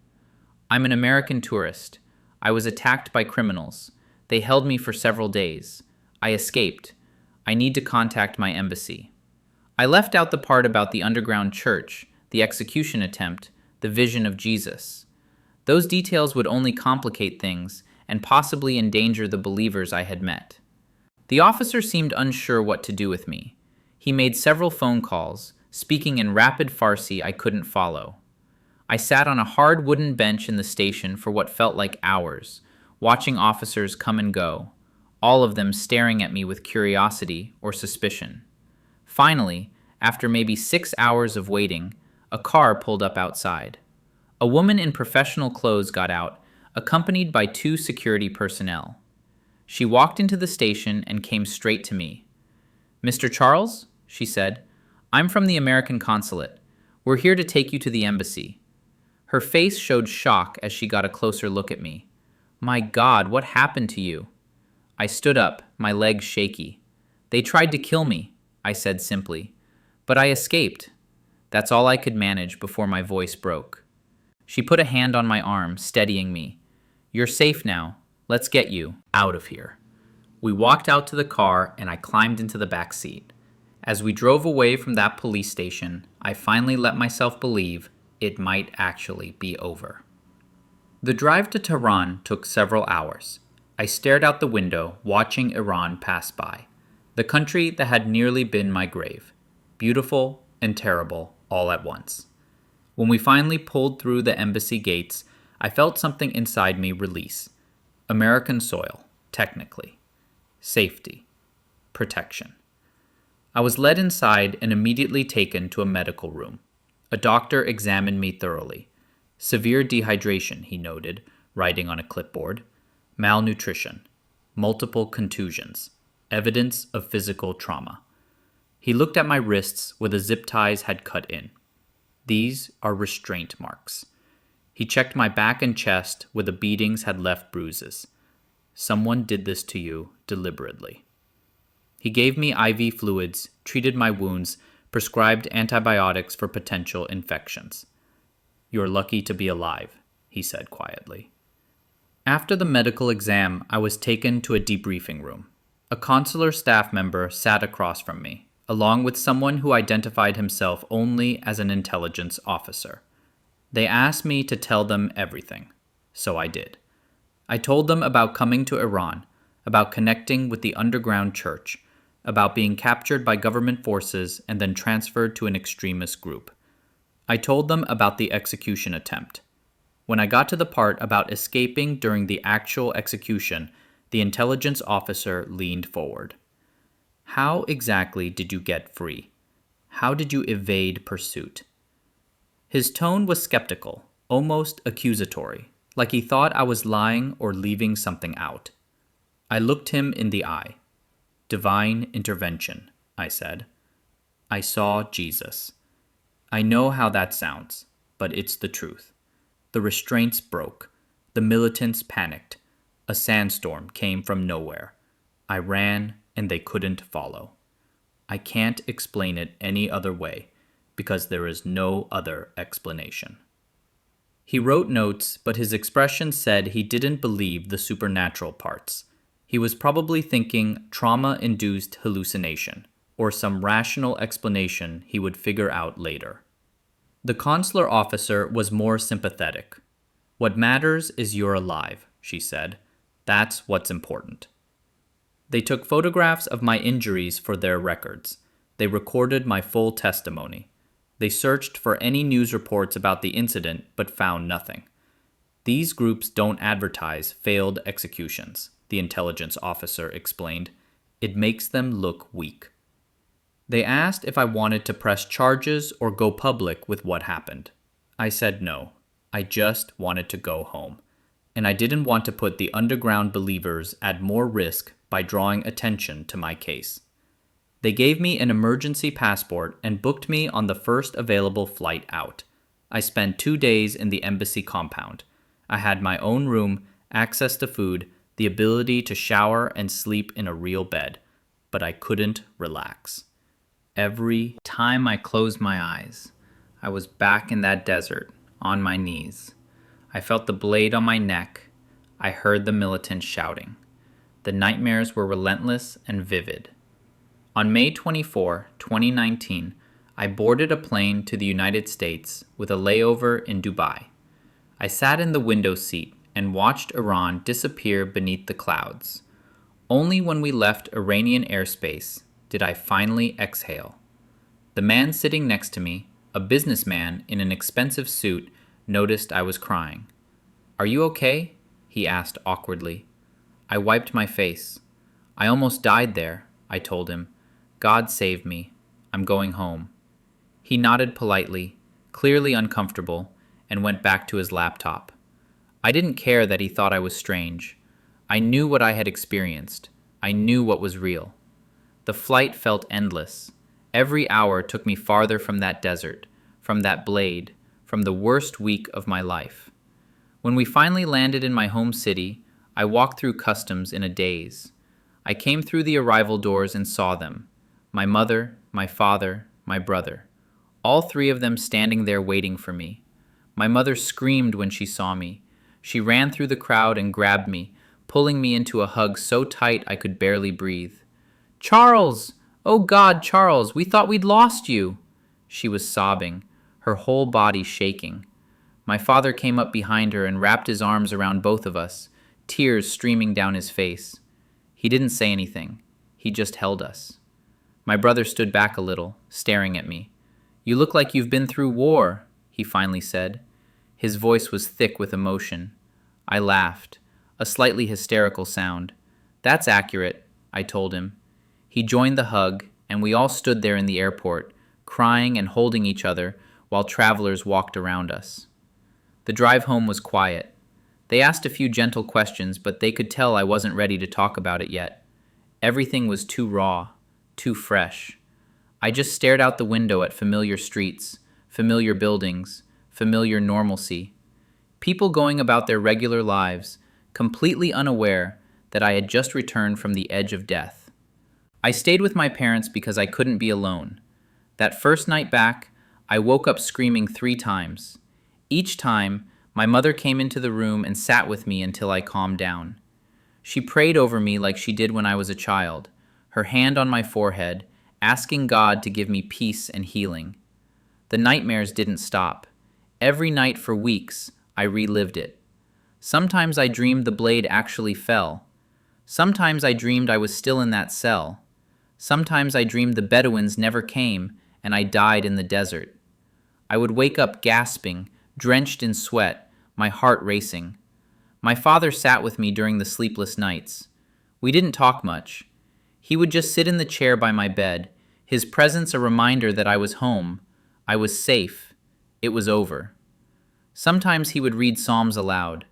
"I'm an American tourist. I was attacked by criminals. They held me for several days. I escaped. I need to contact my embassy." I left out the part about the underground church, the execution attempt, the vision of Jesus. Those details would only complicate things and possibly endanger the believers I had met. The officer seemed unsure what to do with me. He made several phone calls, speaking in rapid Farsi I couldn't follow. I sat on a hard wooden bench in the station for what felt like hours, watching officers come and go, all of them staring at me with curiosity or suspicion. Finally, after maybe 6 hours of waiting, a car pulled up outside. A woman in professional clothes got out, accompanied by 2 security personnel. She walked into the station and came straight to me. "Mr. Charles," she said, "I'm from the American consulate. We're here to take you to the embassy." Her face showed shock as she got a closer look at me. "My God, what happened to you?" I stood up, my legs shaky. "They tried to kill me," I said simply. "But I escaped." That's all I could manage before my voice broke. She put a hand on my arm, steadying me. "You're safe now. Let's get you out of here." We walked out to the car and I climbed into the back seat. As we drove away from that police station, I finally let myself believe it might actually be over. The drive to Tehran took several hours. I stared out the window, watching Iran pass by. The country that had nearly been my grave. Beautiful and terrible all at once. When we finally pulled through the embassy gates, I felt something inside me release. American soil, technically. Safety. Protection. I was led inside and immediately taken to a medical room. A doctor examined me thoroughly. Severe dehydration, he noted, writing on a clipboard. Malnutrition. Multiple contusions. Evidence of physical trauma. He looked at my wrists where the zip ties had cut in. "These are restraint marks." He checked my back and chest where the beatings had left bruises. "Someone did this to you deliberately." He gave me IV fluids, treated my wounds, prescribed antibiotics for potential infections. "You're lucky to be alive," he said quietly. After the medical exam, I was taken to a debriefing room. A consular staff member sat across from me, along with someone who identified himself only as an intelligence officer. They asked me to tell them everything, so I did. I told them about coming to Iran, about connecting with the underground church, about being captured by government forces and then transferred to an extremist group. I told them about the execution attempt. When I got to the part about escaping during the actual execution, the intelligence officer leaned forward. "How exactly did you get free? How did you evade pursuit?" His tone was skeptical, almost accusatory, like he thought I was lying or leaving something out. I looked him in the eye. "Divine intervention," I said. "I saw Jesus. I know how that sounds, but it's the truth. The restraints broke. The militants panicked. A sandstorm came from nowhere. I ran, and they couldn't follow. I can't explain it any other way, because there is no other explanation." He wrote notes, but his expression said he didn't believe the supernatural parts. He was probably thinking trauma-induced hallucination, or some rational explanation he would figure out later. The consular officer was more sympathetic. "What matters is you're alive," she said. "That's what's important." They took photographs of my injuries for their records. They recorded my full testimony. They searched for any news reports about the incident, but found nothing. "These groups don't advertise failed executions," the intelligence officer explained. "It makes them look weak." They asked if I wanted to press charges or go public with what happened. I said no. I just wanted to go home. And I didn't want to put the underground believers at more risk by drawing attention to my case. They gave me an emergency passport and booked me on the first available flight out. I spent 2 days in the embassy compound. I had my own room, access to food, the ability to shower and sleep in a real bed, but I couldn't relax. Every time I closed my eyes, I was back in that desert, on my knees. I felt the blade on my neck. I heard the militants shouting. The nightmares were relentless and vivid. On May 24, 2019, I boarded a plane to the United States with a layover in Dubai. I sat in the window seat and watched Iran disappear beneath the clouds. Only when we left Iranian airspace did I finally exhale. The man sitting next to me, a businessman in an expensive suit, noticed I was crying. "Are you okay?" he asked awkwardly. I wiped my face. "I almost died there," I told him. "God save me. I'm going home." He nodded politely, clearly uncomfortable, and went back to his laptop. I didn't care that he thought I was strange. I knew what I had experienced. I knew what was real. The flight felt endless. Every hour took me farther from that desert, from that blade, from the worst week of my life. When we finally landed in my home city, I walked through customs in a daze. I came through the arrival doors and saw them. My mother, my father, my brother. All three of them standing there waiting for me. My mother screamed when she saw me. She ran through the crowd and grabbed me, pulling me into a hug so tight I could barely breathe. "Charles! Oh God, Charles, we thought we'd lost you!" She was sobbing, her whole body shaking. My father came up behind her and wrapped his arms around both of us, tears streaming down his face. He didn't say anything. He just held us. My brother stood back a little, staring at me. "You look like you've been through war," he finally said. His voice was thick with emotion. I laughed, a slightly hysterical sound. "That's accurate," I told him. He joined the hug, and we all stood there in the airport, crying and holding each other while travelers walked around us. The drive home was quiet. They asked a few gentle questions, but they could tell I wasn't ready to talk about it yet. Everything was too raw, too fresh. I just stared out the window at familiar streets, familiar buildings, familiar normalcy. People going about their regular lives, completely unaware that I had just returned from the edge of death. I stayed with my parents because I couldn't be alone. That first night back, I woke up screaming 3 times. Each time, my mother came into the room and sat with me until I calmed down. She prayed over me like she did when I was a child, her hand on my forehead, asking God to give me peace and healing. The nightmares didn't stop. Every night for weeks, I relived it. Sometimes I dreamed the blade actually fell. Sometimes I dreamed I was still in that cell. Sometimes I dreamed the Bedouins never came and I died in the desert. I would wake up gasping, drenched in sweat, my heart racing. My father sat with me during the sleepless nights. We didn't talk much. He would just sit in the chair by my bed, his presence a reminder that I was home. I was safe. It was over. Sometimes he would read Psalms aloud.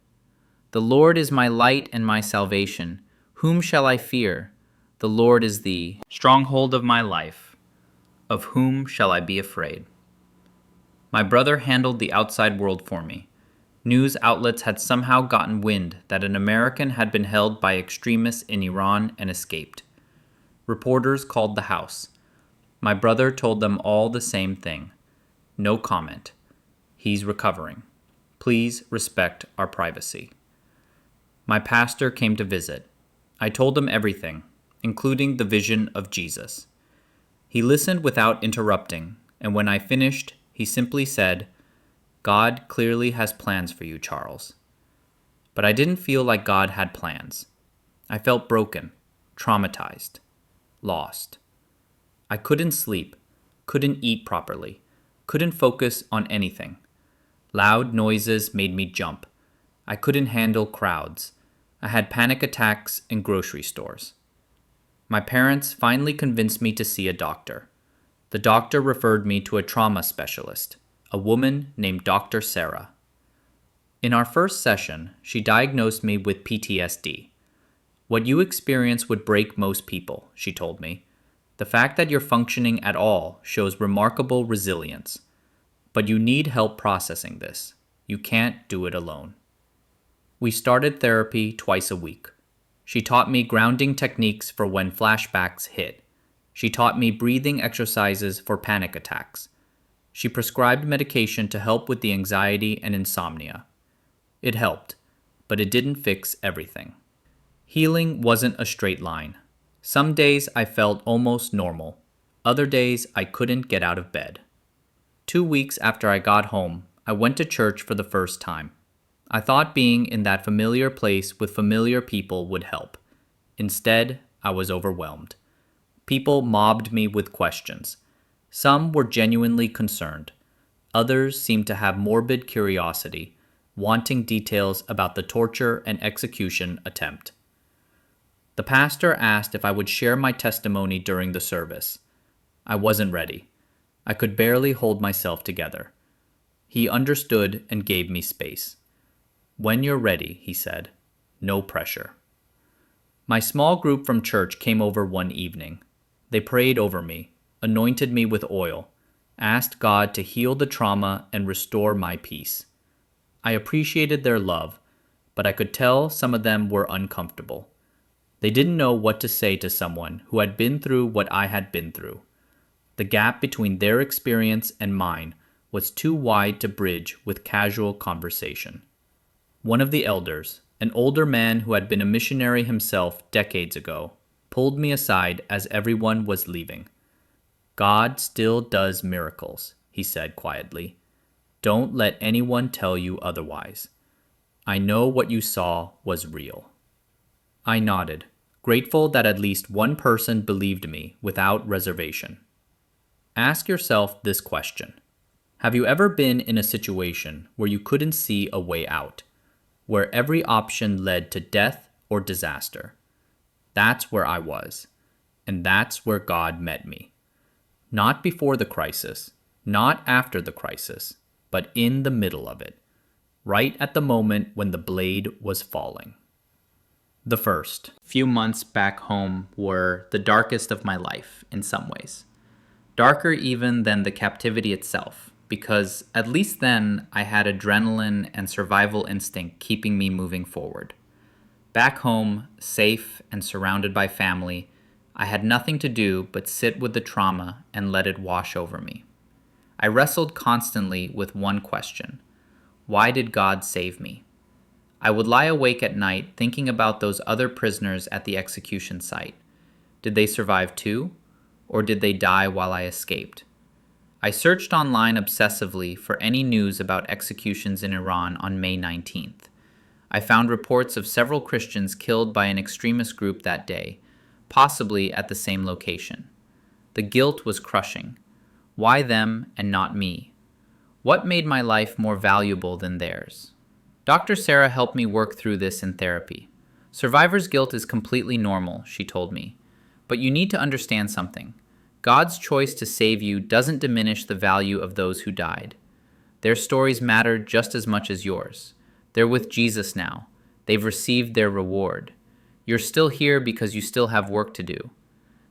"The Lord is my light and my salvation. Whom shall I fear? The Lord is the stronghold of my life. Of whom shall I be afraid?" My brother handled the outside world for me. News outlets had somehow gotten wind that an American had been held by extremists in Iran and escaped. Reporters called the house. My brother told them all the same thing. No comment. He's recovering. Please respect our privacy. My pastor came to visit. I told him everything, including the vision of Jesus. He listened without interrupting, and when I finished, he simply said, "God clearly has plans for you, Charles." But I didn't feel like God had plans. I felt broken, traumatized, lost. I couldn't sleep, couldn't eat properly, couldn't focus on anything. Loud noises made me jump. I couldn't handle crowds. I had panic attacks in grocery stores. My parents finally convinced me to see a doctor. The doctor referred me to a trauma specialist, a woman named Dr. Sarah. In our first session, she diagnosed me with PTSD. "What you experience would break most people," she told me. "The fact that you're functioning at all shows remarkable resilience. But you need help processing this. You can't do it alone." We started therapy twice a week. She taught me grounding techniques for when flashbacks hit. She taught me breathing exercises for panic attacks. She prescribed medication to help with the anxiety and insomnia. It helped, but it didn't fix everything. Healing wasn't a straight line. Some days I felt almost normal. Other days I couldn't get out of bed. 2 weeks after I got home, I went to church for the first time. I thought being in that familiar place with familiar people would help. Instead, I was overwhelmed. People mobbed me with questions. Some were genuinely concerned. Others seemed to have morbid curiosity, wanting details about the torture and execution attempt. The pastor asked if I would share my testimony during the service. I wasn't ready. I could barely hold myself together. He understood and gave me space. "When you're ready," he said. "No pressure." My small group from church came over one evening. They prayed over me, anointed me with oil, asked God to heal the trauma and restore my peace. I appreciated their love, but I could tell some of them were uncomfortable. They didn't know what to say to someone who had been through what I had been through. The gap between their experience and mine was too wide to bridge with casual conversation. One of the elders, an older man who had been a missionary himself decades ago, pulled me aside as everyone was leaving. "God still does miracles," he said quietly. "Don't let anyone tell you otherwise. I know what you saw was real." I nodded, grateful that at least one person believed me without reservation. Ask yourself this question. Have you ever been in a situation where you couldn't see a way out, where every option led to death or disaster? That's where I was, and that's where God met me. Not before the crisis, not after the crisis, but in the middle of it, right at the moment when the blade was falling. The first few months back home were the darkest of my life in some ways. Darker even than the captivity itself, because at least then I had adrenaline and survival instinct keeping me moving forward. Back home, safe and surrounded by family, I had nothing to do but sit with the trauma and let it wash over me. I wrestled constantly with one question: why did God save me? I would lie awake at night thinking about those other prisoners at the execution site. Did they survive too? Or did they die while I escaped? I searched online obsessively for any news about executions in Iran on May 19th. I found reports of several Christians killed by an extremist group that day, possibly at the same location. The guilt was crushing. Why them and not me? What made my life more valuable than theirs? Dr. Sarah helped me work through this in therapy. Survivor's guilt is completely normal, she told me. But you need to understand something. God's choice to save you doesn't diminish the value of those who died. Their stories matter just as much as yours. They're with Jesus now. They've received their reward. You're still here because you still have work to do.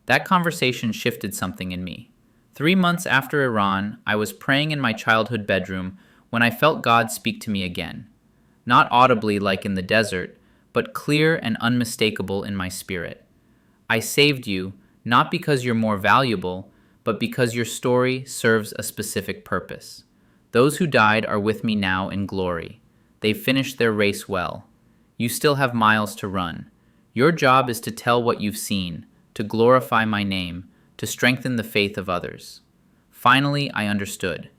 That conversation shifted something in me. 3 months after Iran, I was praying in my childhood bedroom when I felt God speak to me again. Not audibly like in the desert, but clear and unmistakable in my spirit. I saved you, not because you're more valuable, but because your story serves a specific purpose. Those who died are with me now in glory. They've finished their race well. You still have miles to run. Your job is to tell what you've seen, to glorify my name, to strengthen the faith of others. Finally, I understood.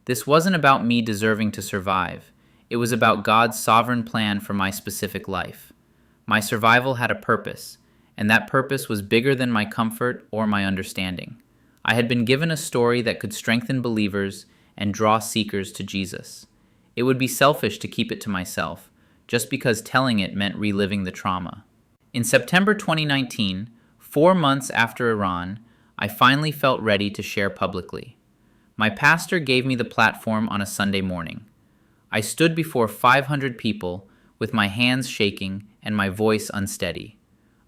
This wasn't about me deserving to survive. It was about God's sovereign plan for my specific life. My survival had a purpose, and that purpose was bigger than my comfort or my understanding. I had been given a story that could strengthen believers and draw seekers to Jesus. It would be selfish to keep it to myself, just because telling it meant reliving the trauma. In September 2019, 4 months after Iran, I finally felt ready to share publicly. My pastor gave me the platform on a Sunday morning. I stood before 500 people with my hands shaking and my voice unsteady.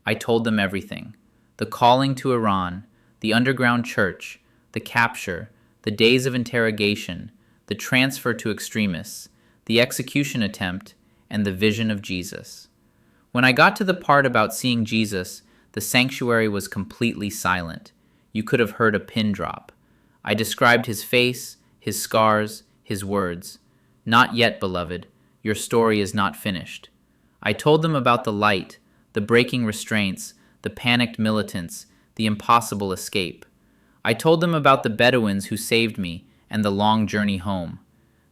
I told them everything: the calling to Iran, the underground church, the capture, the days of interrogation, the transfer to extremists, the execution attempt, and the vision of Jesus. When I got to the part about seeing Jesus, the sanctuary was completely silent. You could have heard a pin drop. I described his face, his scars, his words. Not yet, beloved. Your story is not finished. I told them about the light, the breaking restraints, the panicked militants, the impossible escape. I told them about the Bedouins who saved me and the long journey home.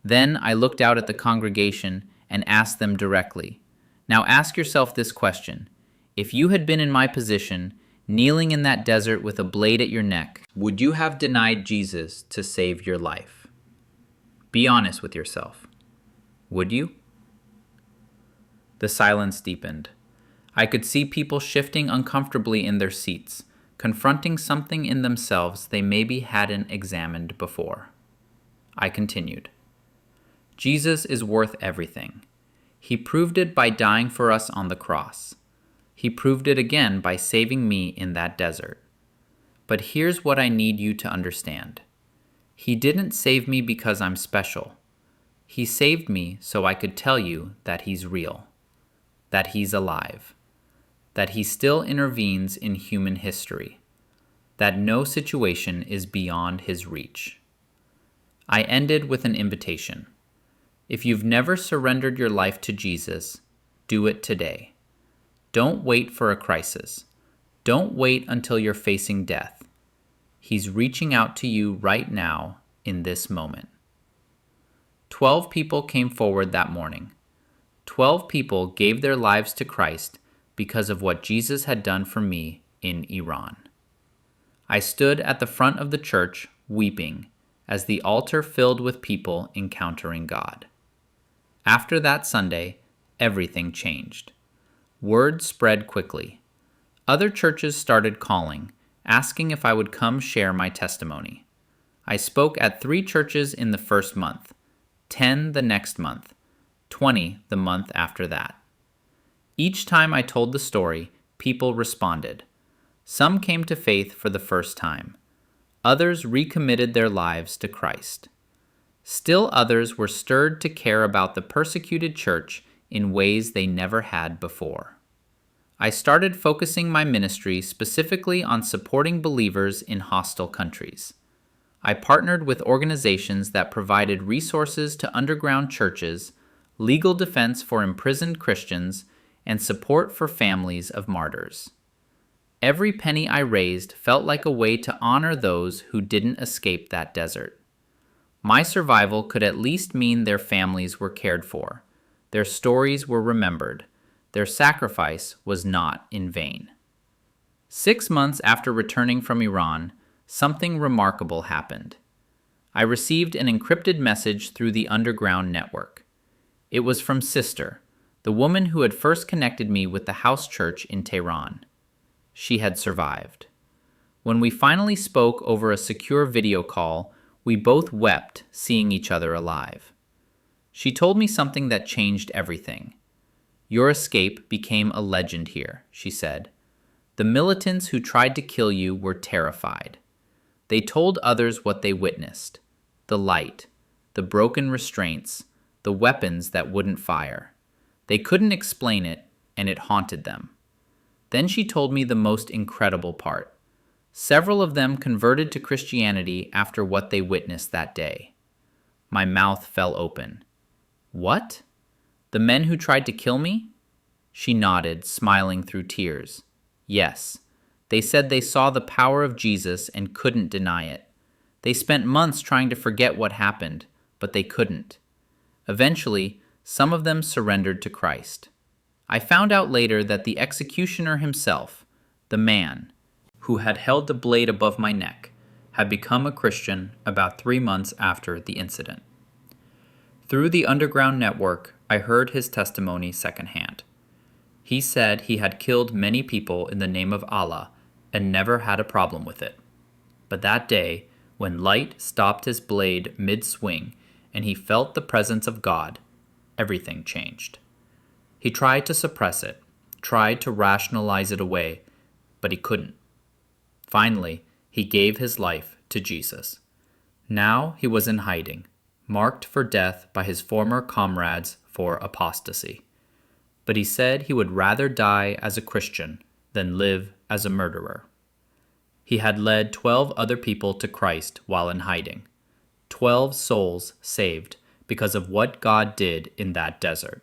Then I looked out at the congregation and asked them directly, "Now ask yourself this question. If you had been in my position, kneeling in that desert with a blade at your neck, would you have denied Jesus to save your life? Be honest with yourself. Would you?" The silence deepened. I could see people shifting uncomfortably in their seats, confronting something in themselves they maybe hadn't examined before. I continued. Jesus is worth everything. He proved it by dying for us on the cross. He proved it again by saving me in that desert. But here's what I need you to understand. He didn't save me because I'm special. He saved me so I could tell you that he's real, that he's alive, that he still intervenes in human history, that no situation is beyond his reach. I ended with an invitation. If you've never surrendered your life to Jesus, do it today. Don't wait for a crisis. Don't wait until you're facing death. He's reaching out to you right now in this moment. 12 people came forward that morning. 12 people gave their lives to Christ because of what Jesus had done for me in Iran. I stood at the front of the church weeping as the altar filled with people encountering God. After that Sunday, everything changed. Word spread quickly. Other churches started calling, asking if I would come share my testimony. I spoke at 3 churches in the first month, 10 the next month, 20 the month after that. Each time I told the story, people responded. Some came to faith for the first time. Others recommitted their lives to Christ. Still others were stirred to care about the persecuted church in ways they never had before. I started focusing my ministry specifically on supporting believers in hostile countries. I partnered with organizations that provided resources to underground churches, legal defense for imprisoned Christians, and support for families of martyrs. Every penny I raised felt like a way to honor those who didn't escape that desert. My survival could at least mean their families were cared for, their stories were remembered, their sacrifice was not in vain. 6 months after returning from Iran, something remarkable happened. I received an encrypted message through the underground network. It was from Sister, the woman who had first connected me with the house church in Tehran. She had survived. When we finally spoke over a secure video call, we both wept seeing each other alive. She told me something that changed everything. "Your escape became a legend here," she said. "The militants who tried to kill you were terrified. They told others what they witnessed. The light, the broken restraints, the weapons that wouldn't fire. They couldn't explain it, and it haunted them." Then she told me the most incredible part. Several of them converted to Christianity after what they witnessed that day. My mouth fell open. "What? The men who tried to kill me?" She nodded, smiling through tears. "Yes. They said they saw the power of Jesus and couldn't deny it. They spent months trying to forget what happened, but they couldn't. Eventually, some of them surrendered to Christ. I found out later that the executioner himself, the man who had held the blade above my neck, had become a Christian about 3 months after the incident. Through the underground network, I heard his testimony secondhand. He said he had killed many people in the name of Allah and never had a problem with it. But that day, when light stopped his blade mid-swing and he felt the presence of God, everything changed. He tried to suppress it, tried to rationalize it away, but he couldn't. Finally, he gave his life to Jesus. Now he was in hiding, marked for death by his former comrades for apostasy. but he said he would rather die as a Christian than live as a murderer. He had led 12 other people to Christ while in hiding. 12 souls saved because of what God did in that desert.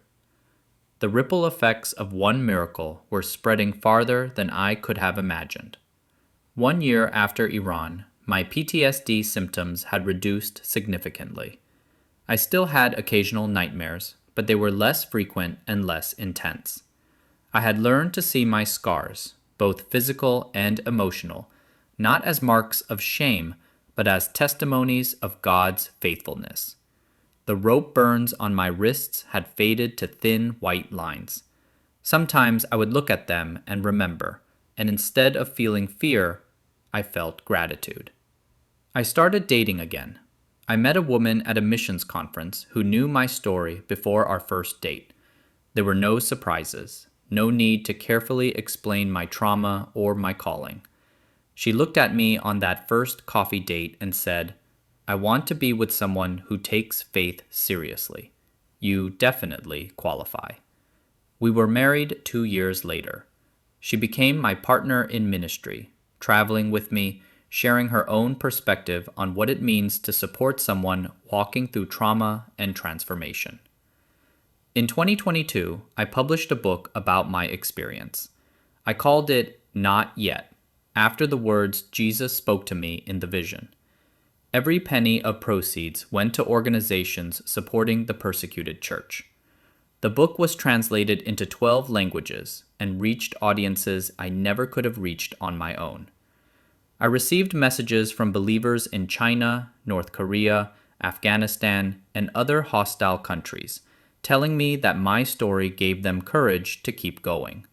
The ripple effects of one miracle were spreading farther than I could have imagined. 1 year after Iran, my PTSD symptoms had reduced significantly. I still had occasional nightmares, but they were less frequent and less intense. I had learned to see my scars, both physical and emotional, not as marks of shame, but as testimonies of God's faithfulness. The rope burns on my wrists had faded to thin white lines. Sometimes I would look at them and remember, and instead of feeling fear, I felt gratitude. I started dating again. I met a woman at a missions conference who knew my story before our first date. There were no surprises, no need to carefully explain my trauma or my calling. She looked at me on that first coffee date and said, "I want to be with someone who takes faith seriously. You definitely qualify." We were married 2 years later. She became my partner in ministry, traveling with me, sharing her own perspective on what it means to support someone walking through trauma and transformation. In 2022, I published a book about my experience. I called it Not Yet, after the words Jesus spoke to me in the vision. Every penny of proceeds went to organizations supporting the persecuted church. The book was translated into 12 languages and reached audiences I never could have reached on my own. I received messages from believers in China, North Korea, Afghanistan, and other hostile countries, telling me that my story gave them courage to keep going.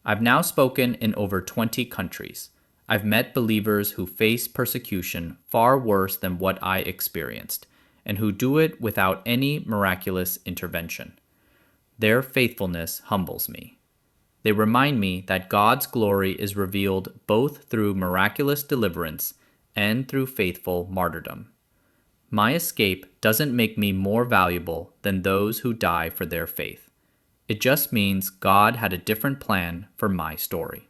I've now spoken in over 20 countries. I've met believers who face persecution far worse than what I experienced, and who do it without any miraculous intervention. Their faithfulness humbles me. They remind me that God's glory is revealed both through miraculous deliverance and through faithful martyrdom. My escape doesn't make me more valuable than those who die for their faith. It just means God had a different plan for my story.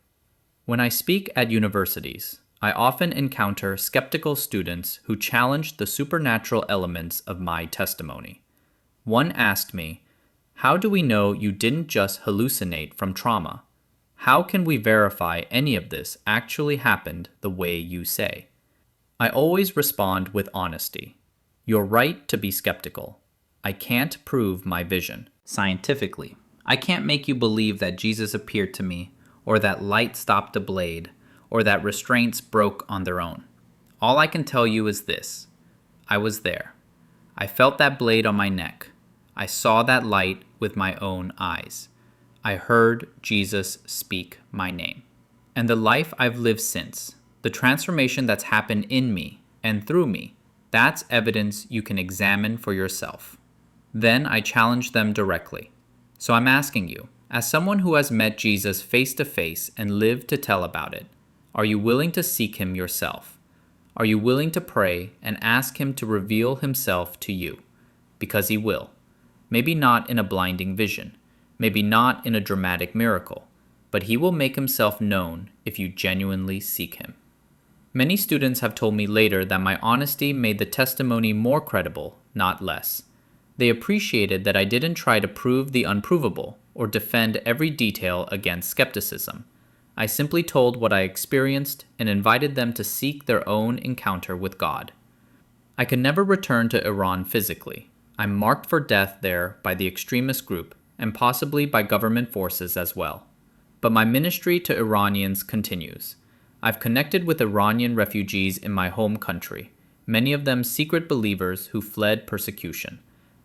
When I speak at universities, I often encounter skeptical students who challenge the supernatural elements of my testimony. One asked me, "How do we know you didn't just hallucinate from trauma? How can we verify any of this actually happened the way you say?" I always respond with honesty. You're right to be skeptical. I can't prove my vision scientifically. I can't make you believe that Jesus appeared to me, or that light stopped a blade, or that restraints broke on their own. All I can tell you is this. I was there. I felt that blade on my neck. I saw that light with my own eyes. I heard Jesus speak my name. And the life I've lived since, the transformation that's happened in me and through me, that's evidence you can examine for yourself. Then I challenge them directly. So I'm asking you, as someone who has met Jesus face to face and lived to tell about it, are you willing to seek him yourself? Are you willing to pray and ask him to reveal himself to you? Because he will. Maybe not in a blinding vision, maybe not in a dramatic miracle, but he will make himself known if you genuinely seek him. Many students have told me later that my honesty made the testimony more credible, not less. They appreciated that I didn't try to prove the unprovable or defend every detail against skepticism. I simply told what I experienced and invited them to seek their own encounter with God. I could never return to Iran physically. I'm marked for death there by the extremist group and possibly by government forces as well. But my ministry to Iranians continues. I've connected with Iranian refugees in my home country, many of them secret believers who fled persecution.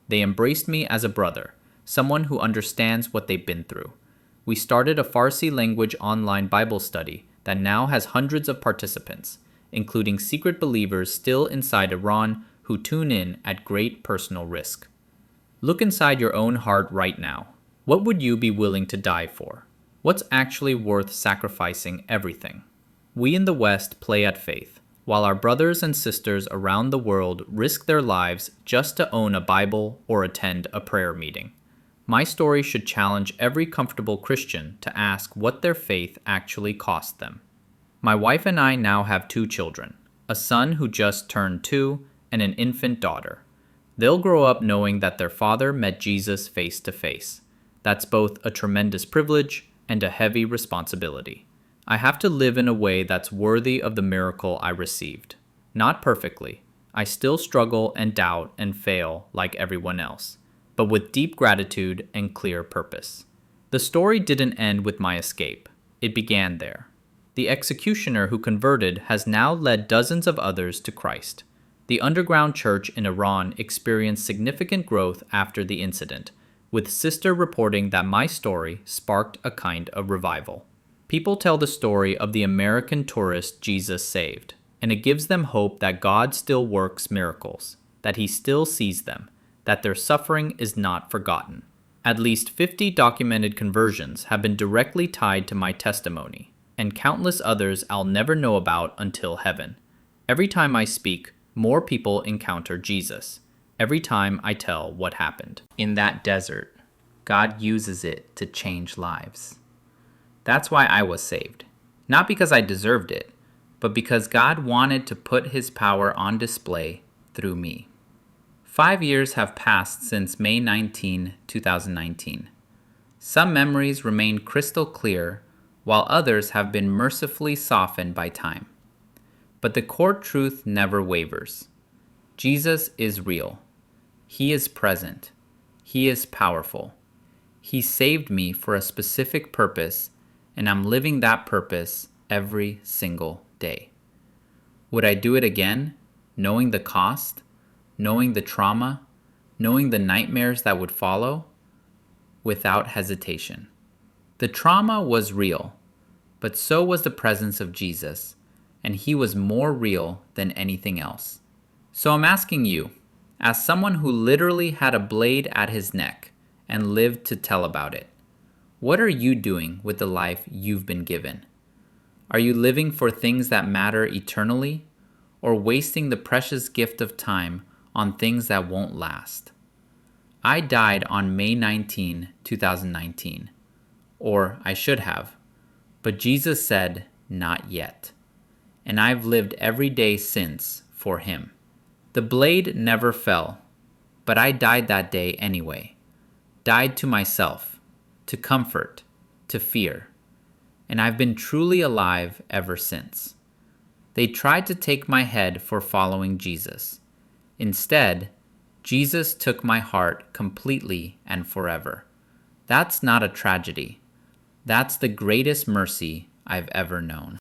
They embraced me as a brother, someone who understands what they've been through. We started a Farsi language online Bible study that now has hundreds of participants, including secret believers still inside Iran who tune in at great personal risk. Look inside your own heart right now. What would you be willing to die for? What's actually worth sacrificing everything? We in the West play at faith, while our brothers and sisters around the world risk their lives just to own a Bible or attend a prayer meeting. My story should challenge every comfortable Christian to ask what their faith actually cost them. My wife and I now have 2 children, a son who just turned 2 and an infant daughter. They'll grow up knowing that their father met Jesus face to face. That's both a tremendous privilege and a heavy responsibility. I have to live in a way that's worthy of the miracle I received. Not perfectly. I still struggle and doubt and fail like everyone else, but with deep gratitude and clear purpose. The story didn't end with my escape. It began there. The executioner who converted has now led dozens of others to Christ. The underground church in Iran experienced significant growth after the incident, with Sister reporting that my story sparked a kind of revival. People tell the story of the American tourist Jesus saved, and it gives them hope that God still works miracles, that he still sees them, that their suffering is not forgotten. At least 50 documented conversions have been directly tied to my testimony, and countless others I'll never know about until heaven. Every time I speak, more people encounter Jesus. Every time I tell what happened. In that desert, God uses it to change lives. That's why I was saved. Not because I deserved it, but because God wanted to put his power on display through me. 5 years have passed since May 19, 2019. Some memories remain crystal clear, while others have been mercifully softened by time. But the core truth never wavers. Jesus is real. He is present. He is powerful. He saved me for a specific purpose, and I'm living that purpose every single day. Would I do it again, knowing the cost, knowing the trauma, knowing the nightmares that would follow? Without hesitation. The trauma was real, but so was the presence of Jesus, and he was more real than anything else. So I'm asking you, as someone who literally had a blade at his neck and lived to tell about it, what are you doing with the life you've been given? Are you living for things that matter eternally, or wasting the precious gift of time on things that won't last? I died on May 19, 2019, or I should have, but Jesus said, not yet. And I've lived every day since for him. The blade never fell, but I died that day anyway. Died to myself, to comfort, to fear. And I've been truly alive ever since. They tried to take my head for following Jesus. Instead, Jesus took my heart completely and forever. That's not a tragedy. That's the greatest mercy I've ever known.